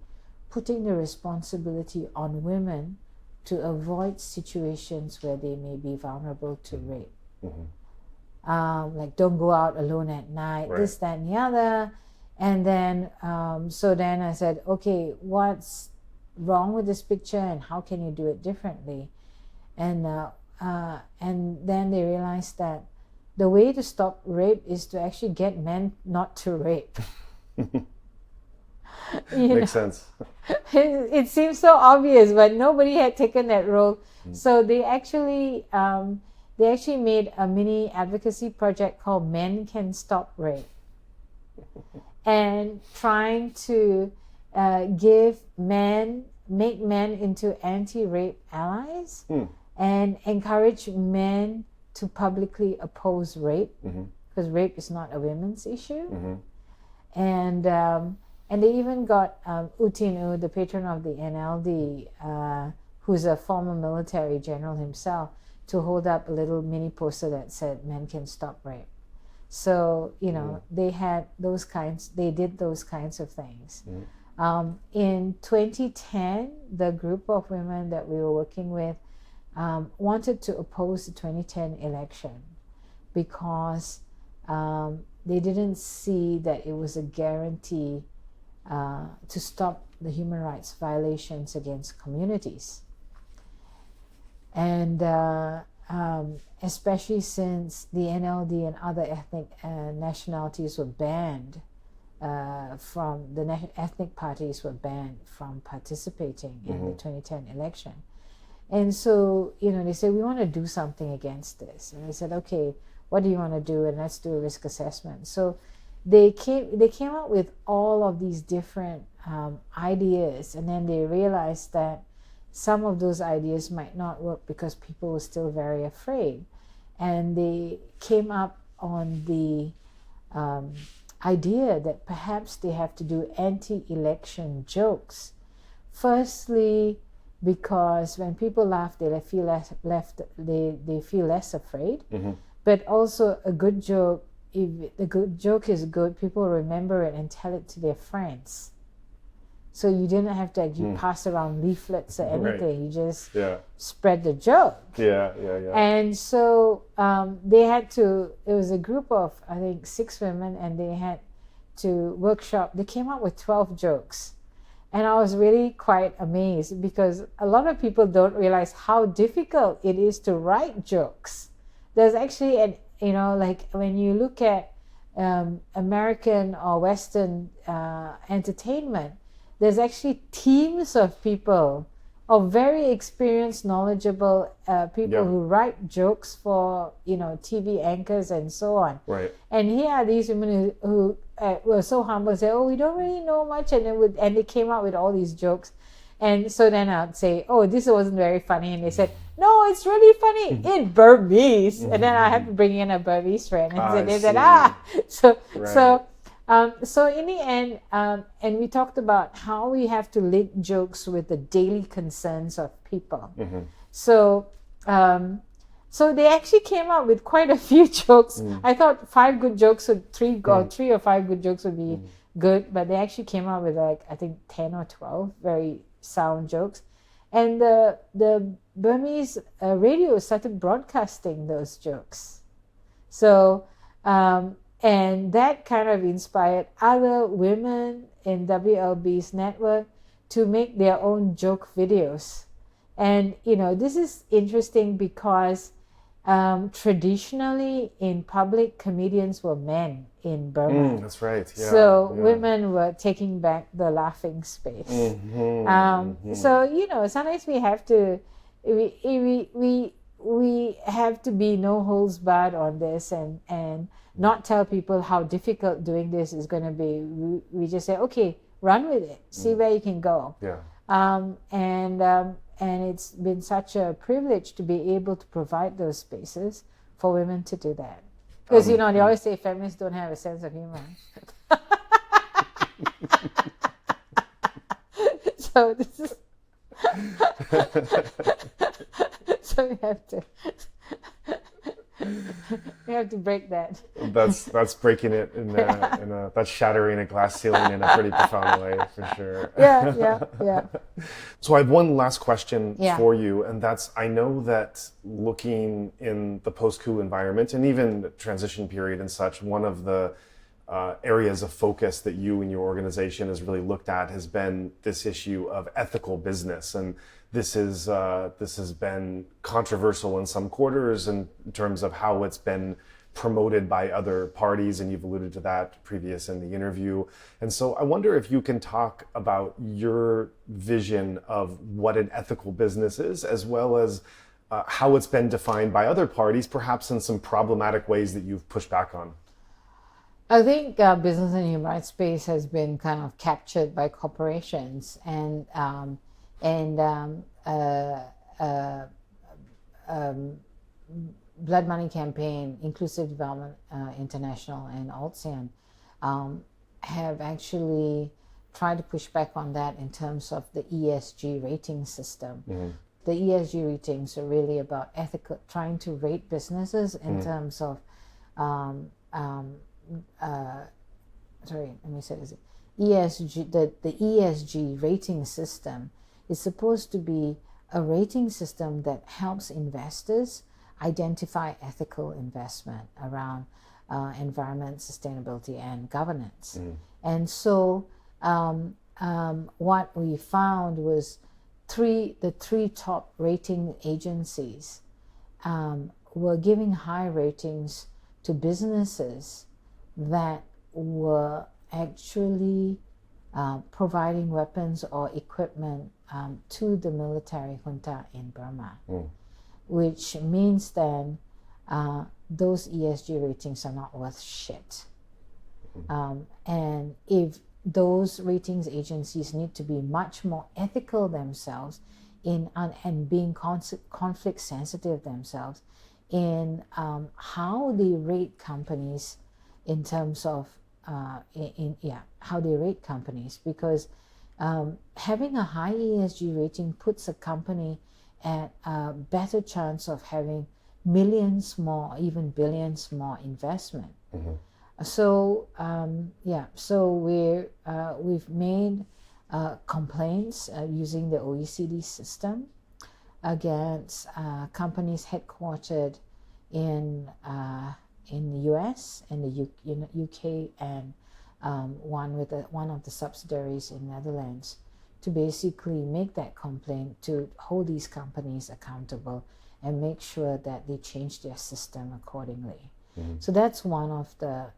putting the responsibility on women to avoid situations where they may be vulnerable to rape. Like don't go out alone at night, right. This, that, and the other. And then, so then I said, okay, what's wrong with this picture and how can you do it differently? And then they realized that the way to stop rape is to actually get men not to rape. Makes sense. It seems so obvious, but nobody had taken that role. So they actually made a mini advocacy project called Men Can Stop Rape, and trying to make men into anti-rape allies and encourage men to publicly oppose rape, because rape is not a women's issue. And they even got U Tin U, the patron of the NLD, who's a former military general himself, to hold up a little mini poster that said "Men Can Stop Rape." So they did those kinds of things. In 2010, the group of women that we were working with wanted to oppose the 2010 election because they didn't see that it was a guarantee to stop the human rights violations against communities. And especially since the NLD and other ethnic nationalities were banned ethnic parties were banned from participating in the 2010 election. And so, they said, we want to do something against this. And I said, okay, what do you want to do? And let's do a risk assessment. So they came up with all of these different ideas, and then they realized that some of those ideas might not work because people were still very afraid. And they came up on the idea that perhaps they have to do anti-election jokes. Firstly, because when people laugh, they feel less afraid. But also a good joke, if the good joke is good, people remember it and tell it to their friends. So you didn't have to actually pass around leaflets or anything. You just spread the joke. And so they had to, it was a group of, I think, 6 women, and they had to workshop. They came up with 12 jokes. And I was really quite amazed because a lot of people don't realize how difficult it is to write jokes. There's actually, like when you look at American or Western entertainment, there's actually teams of people, of very experienced, knowledgeable people who write jokes for, TV anchors and so on. Right. And here are these women who were so humble, say, "Oh, we don't really know much," and they came out with all these jokes. And so then I'd say, "Oh, this wasn't very funny," and they said, "No, it's really funny in Burmese." And then I have to bring in a Burmese friend, and they said, So in the end, and we talked about how we have to link jokes with the daily concerns of people. So they actually came up with quite a few jokes. I thought 5 good jokes or 3 or 5 good jokes would be good, but they actually came up with I think 10 or 12 very sound jokes. And the Burmese radio started broadcasting those jokes. So and that kind of inspired other women in WLB's network to make their own joke videos. And, this is interesting because traditionally in public, comedians were men in Burma. That's right. Yeah, so women were taking back the laughing space. So, sometimes we have to, we have to be no holds barred on this and not tell people how difficult doing this is going to be. We just say, okay, run with it, see where you can go. And it's been such a privilege to be able to provide those spaces for women to do that. Because, they always say feminists don't have a sense of humor. So this is... So we have to break that. That's breaking it that's shattering a glass ceiling in a pretty profound way, for sure. Yeah. So I have one last question for you, and that's, I know that looking in the post-coup environment and even the transition period and such, one of the areas of focus that you and your organization has really looked at has been this issue of ethical business. And this has been controversial in some quarters in terms of how it's been promoted by other parties, and you've alluded to that previous in the interview. And so I wonder if you can talk about your vision of what an ethical business is, as well as how it's been defined by other parties, perhaps in some problematic ways that you've pushed back on. I think business and human rights space has been kind of captured by corporations and Blood Money Campaign, Inclusive Development International, and ASEAN have actually tried to push back on that in terms of the ESG rating system. Mm-hmm. The ESG ratings are really about ethical, trying to rate businesses in terms of, ESG. The ESG rating system is supposed to be a rating system that helps investors identify ethical investment around environment, sustainability, and governance. And so what we found was the three top rating agencies were giving high ratings to businesses that were actually providing weapons or equipment to the military junta in Burma. Which means then those ESG ratings are not worth shit. And if those ratings agencies need to be much more ethical themselves and being conflict sensitive themselves in how they rate companies in terms of how they rate companies, because having a high ESG rating puts a company at a better chance of having millions more, even billions more investment. So we've made complaints using the OECD system against companies headquartered in the US, in the UK, and one of the subsidiaries in Netherlands, to basically make that complaint, to hold these companies accountable and make sure that they change their system accordingly. So that's one of the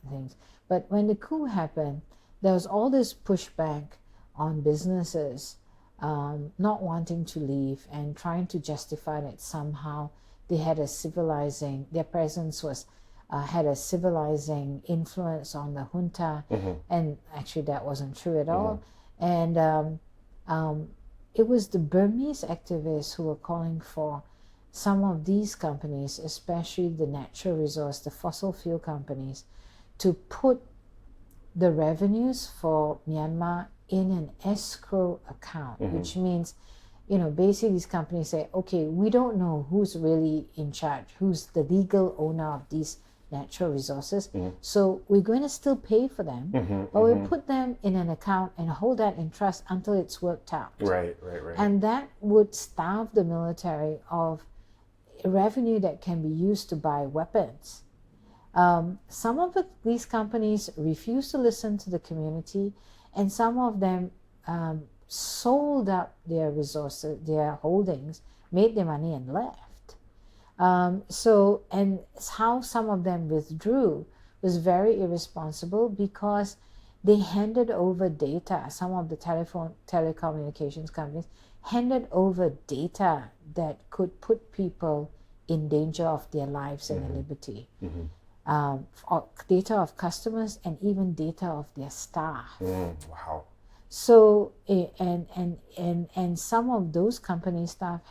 things. But when the coup happened, there was all this pushback on businesses not wanting to leave and trying to justify that somehow they had their presence was had a civilizing influence on the junta, and actually that wasn't true at all. And it was the Burmese activists who were calling for some of these companies, especially the natural resource, the fossil fuel companies, to put the revenues for Myanmar in an escrow account, which means, basically these companies say, okay, we don't know who's really in charge, who's the legal owner of these natural resources. So we're going to still pay for them, but we'll put them in an account and hold that in trust until it's worked out. Right. And that would starve the military of revenue that can be used to buy weapons. Some of these companies refused to listen to the community, and some of them sold up their resources, their holdings, made their money and left. And how some of them withdrew was very irresponsible, because they handed over data. Some of the telecommunications companies handed over data that could put people in danger of their lives and their liberty. Data of customers and even data of their staff. Wow. So and some of those company staff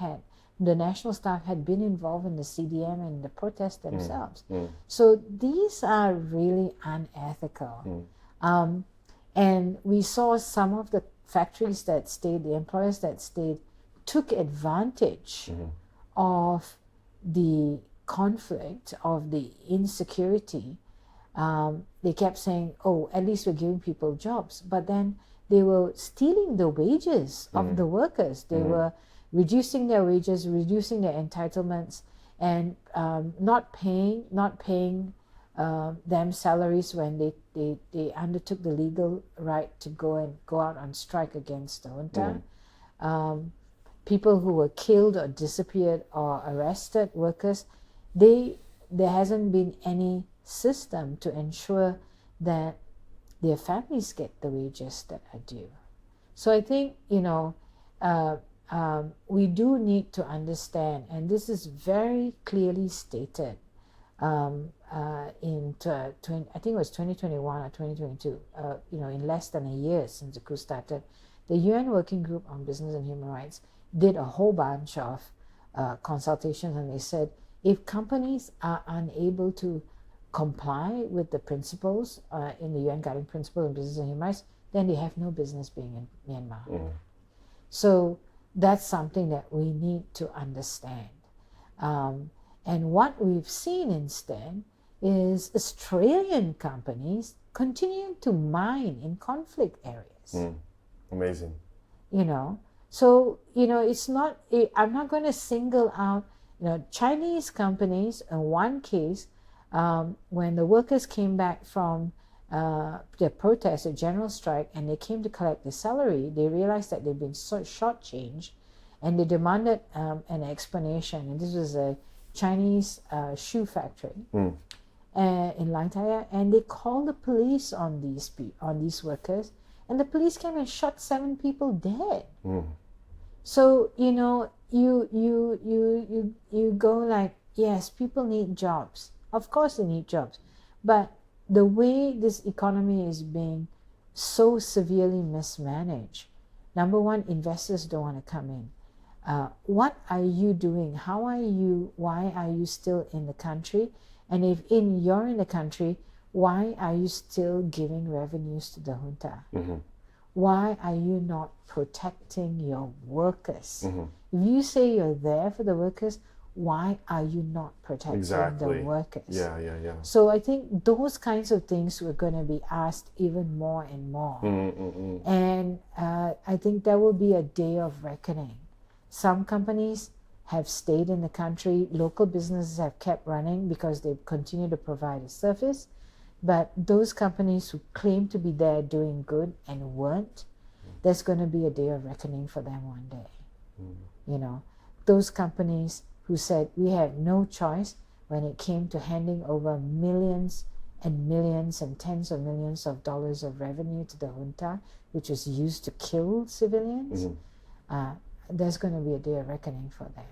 the national staff had been involved in the CDM and the protests themselves. So these are really unethical. And we saw some of the factories that stayed, the employers that stayed, took advantage of the conflict, of the insecurity. They kept saying, oh, at least we're giving people jobs. But then they were stealing the wages of the workers. They were reducing their wages, reducing their entitlements, and not paying them salaries when they undertook the legal right to go out on strike against the junta. People who were killed or disappeared or arrested, workers, they there hasn't been any system to ensure that their families get the wages that are due. So I think, we do need to understand, and this is very clearly stated I think it was 2021 or 2022, in less than a year since the coup started, the UN Working Group on Business and Human Rights did a whole bunch of consultations, and they said if companies are unable to comply with the principles in the UN Guiding Principles on Business and Human Rights, then they have no business being in Myanmar. So that's something that we need to understand. And what we've seen instead is Australian companies continuing to mine in conflict areas. Amazing. So, it's not, I'm not going to single out, Chinese companies. In one case, when the workers came back from their protest, a general strike, and they came to collect their salary, they realized that they'd been shortchanged, and they demanded an explanation. And this was a Chinese shoe factory in Langtaya, and they called the police on these workers, and the police came and shot 7 people dead. So you go like, yes, people need jobs. Of course they need jobs, but the way this economy is being so severely mismanaged, number one, investors don't want to come in. What are you doing? Why are you still in the country? And if you're in the country, why are you still giving revenues to the junta? Why are you not protecting your workers? If you say you're there for the workers, why are you not protecting the workers? Yeah. So I think those kinds of things were going to be asked even more and more. And I think there will be a day of reckoning. Some companies have stayed in the country. Local businesses have kept running because they continue to provide a service. But those companies who claim to be there doing good and weren't, there's going to be a day of reckoning for them one day. Those companies who said we have no choice when it came to handing over millions and millions and tens of millions of dollars of revenue to the junta, which was used to kill civilians. There's going to be a day of reckoning for them.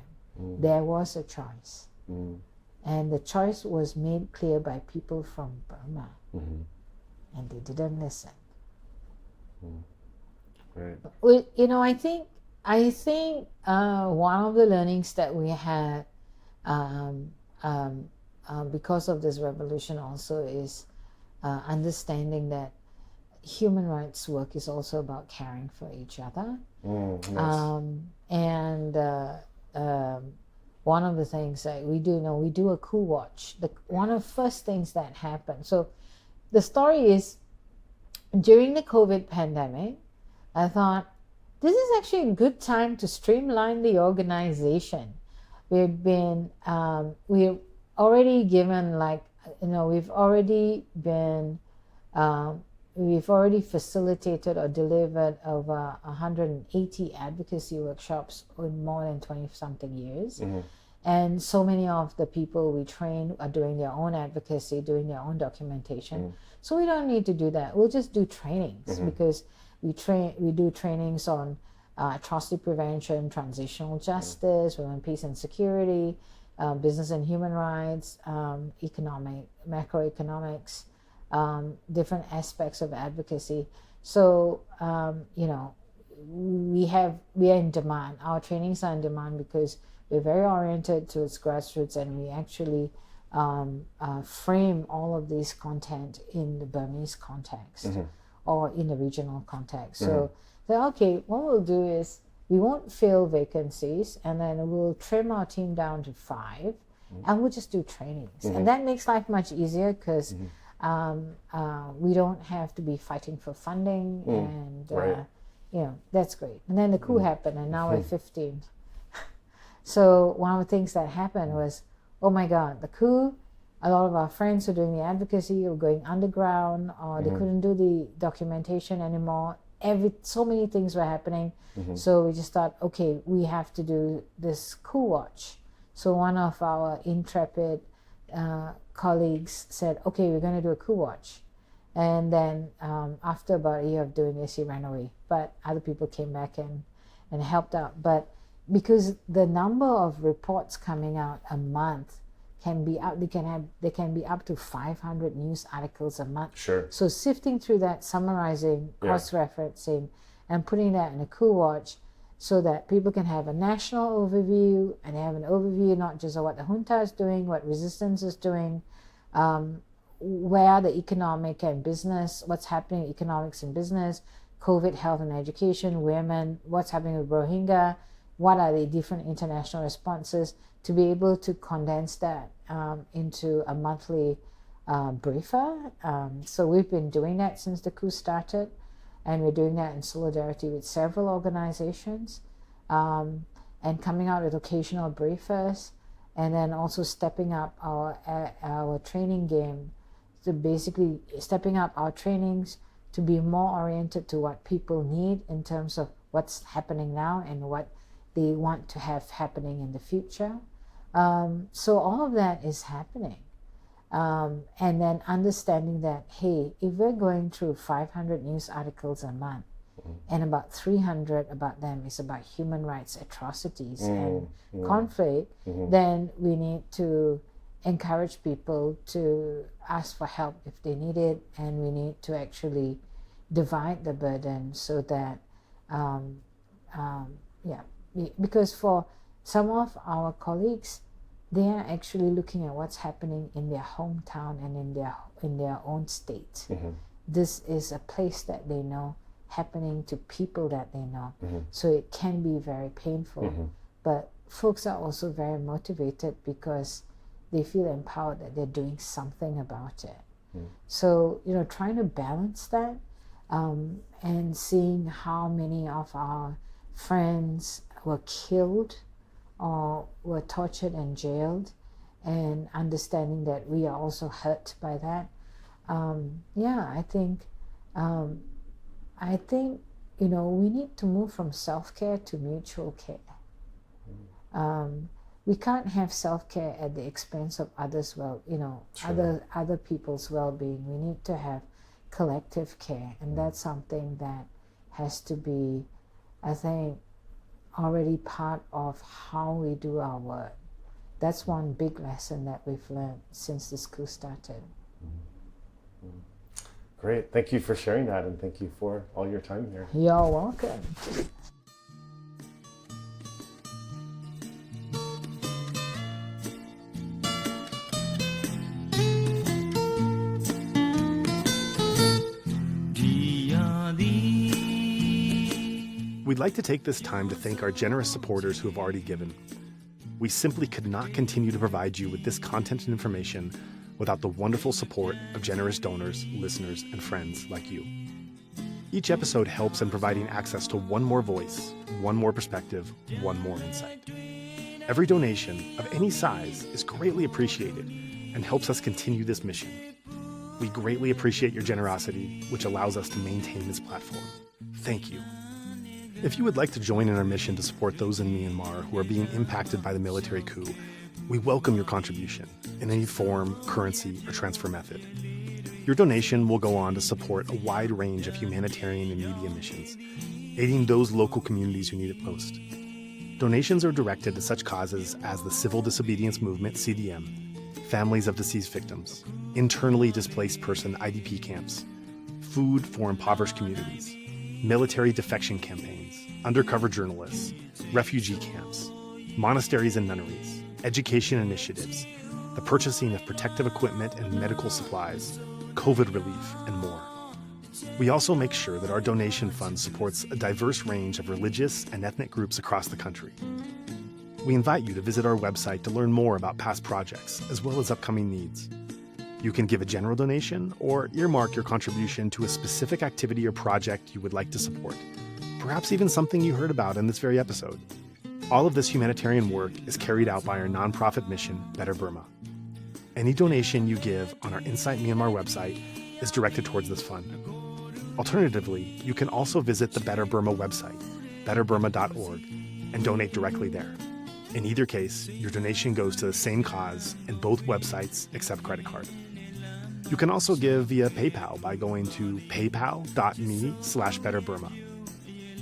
There was a choice. And the choice was made clear by people from Burma. And they didn't listen. Right. Well, I think one of the learnings that we had because of this revolution also is understanding that human rights work is also about caring for each other. One of the things that we do a coup watch. One of the first things that happened. So the story is, during the COVID pandemic, I thought, this is actually a good time to streamline the organization. We've already given we've already facilitated or delivered over 180 advocacy workshops in more than 20-something years. And so many of the people we train are doing their own advocacy, doing their own documentation. So we don't need to do that. We'll just do trainings because we do trainings on atrocity prevention, transitional justice, women, peace and security, business and human rights, macroeconomics, different aspects of advocacy. So we are in demand. Our trainings are in demand because we're very oriented towards grassroots, and we actually frame all of this content in the Burmese context or in the regional context. So okay, what we'll do is we won't fill vacancies, and then we'll trim our team down to 5, and we'll just do trainings. And that makes life much easier because we don't have to be fighting for funding, and that's great. And then the coup happened, and now we're 15. So one of the things that happened was, oh my God, the coup, a lot of our friends who are doing the advocacy were going underground, or they couldn't do the documentation anymore. So many things were happening. So we just thought, okay, we have to do this coup watch. So one of our intrepid colleagues said, okay, we're going to do a coup watch. And then after about a year of doing this, he ran away. But other people came back and helped out. But because the number of reports coming out a month can be up, they can be up to 500 news articles a month. Sure. So sifting through that, summarizing, cross-referencing, and putting that in a coup watch so that people can have a national overview and have an overview not just of what the junta is doing, what resistance is doing, where the economic and business, what's happening in economics and business, COVID, health and education, women, what's happening with Rohingya, what are the different international responses, to be able to condense that into a monthly briefer. So we've been doing that since the coup started, and we're doing that in solidarity with several organizations, and coming out with occasional briefers, and then also stepping up our training game, to basically stepping up our trainings to be more oriented to what people need in terms of what's happening now and what they want to have happening in the future. So all of that is happening. And then understanding that, hey, if we're going through 500 news articles a month, and about 300 about them is about human rights atrocities and conflict, then we need to encourage people to ask for help if they need it, and we need to actually divide the burden so that, because for some of our colleagues, they are actually looking at what's happening in their hometown and in their own state. This is a place that they know, happening to people that they know. So it can be very painful. But folks are also very motivated because they feel empowered that they're doing something about it. So, trying to balance that and seeing how many of our friends were killed or were tortured and jailed, and understanding that we are also hurt by that. I think we need to move from self-care to mutual care. We can't have self-care at the expense of others' other people's well-being. We need to have collective care, and that's something that has to be, I think, already part of how we do our work. That's one big lesson that we've learned since this coup started. Great. Thank you for sharing that, and thank you for all your time here. You're welcome. We'd like to take this time to thank our generous supporters who have already given. We simply could not continue to provide you with this content and information without the wonderful support of generous donors, listeners, and friends like you. Each episode helps in providing access to one more voice, one more perspective, one more insight. Every donation of any size is greatly appreciated and helps us continue this mission. We greatly appreciate your generosity, which allows us to maintain this platform. Thank you. If you would like to join in our mission to support those in Myanmar who are being impacted by the military coup, we welcome your contribution in any form, currency, or transfer method. Your donation will go on to support a wide range of humanitarian and media missions, aiding those local communities who need it most. Donations are directed to such causes as the Civil Disobedience Movement, CDM, families of deceased victims, internally displaced person IDP camps, food for impoverished communities, military defection campaigns, undercover journalists, refugee camps, monasteries and nunneries, education initiatives, the purchasing of protective equipment and medical supplies, COVID relief, and more. We also make sure that our donation fund supports a diverse range of religious and ethnic groups across the country. We invite you to visit our website to learn more about past projects as well as upcoming needs. You can give a general donation or earmark your contribution to a specific activity or project you would like to support, perhaps even something you heard about in this very episode. All of this humanitarian work is carried out by our nonprofit mission, Better Burma. Any donation you give on our Insight Myanmar website is directed towards this fund. Alternatively, you can also visit the Better Burma website, betterburma.org, and donate directly there. In either case, your donation goes to the same cause, and both websites accept credit card. You can also give via PayPal by going to paypal.me/betterburma.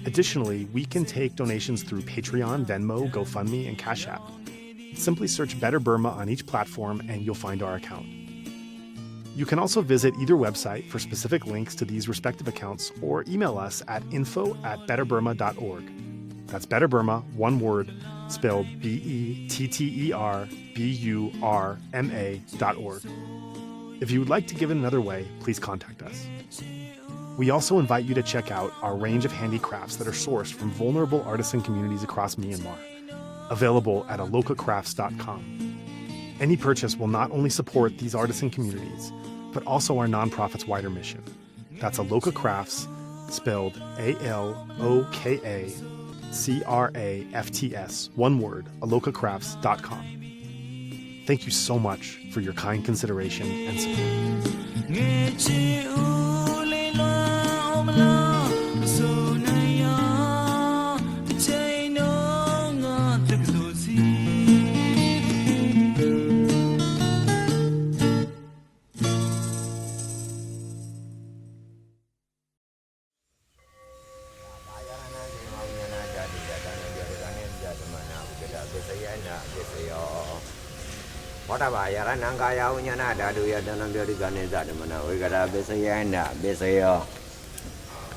Additionally, we can take donations through Patreon, Venmo, GoFundMe, and Cash App. Simply search Better Burma on each platform and you'll find our account. You can also visit either website for specific links to these respective accounts or email us at info@betterburma.org. That's Better Burma, one word, spelled BETTERBURMA.org. If you would like to give in another way, please contact us. We also invite you to check out our range of handicrafts that are sourced from vulnerable artisan communities across Myanmar, available at alokacrafts.com. Any purchase will not only support these artisan communities, but also our nonprofit's wider mission. That's Aloka Crafts, spelled ALOKACRAFTS, one word, alokacrafts.com. Thank you so much for your kind consideration and support.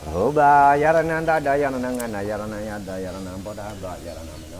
Oba yarananda dayananga yaranaya dayanam boda ba yaranam no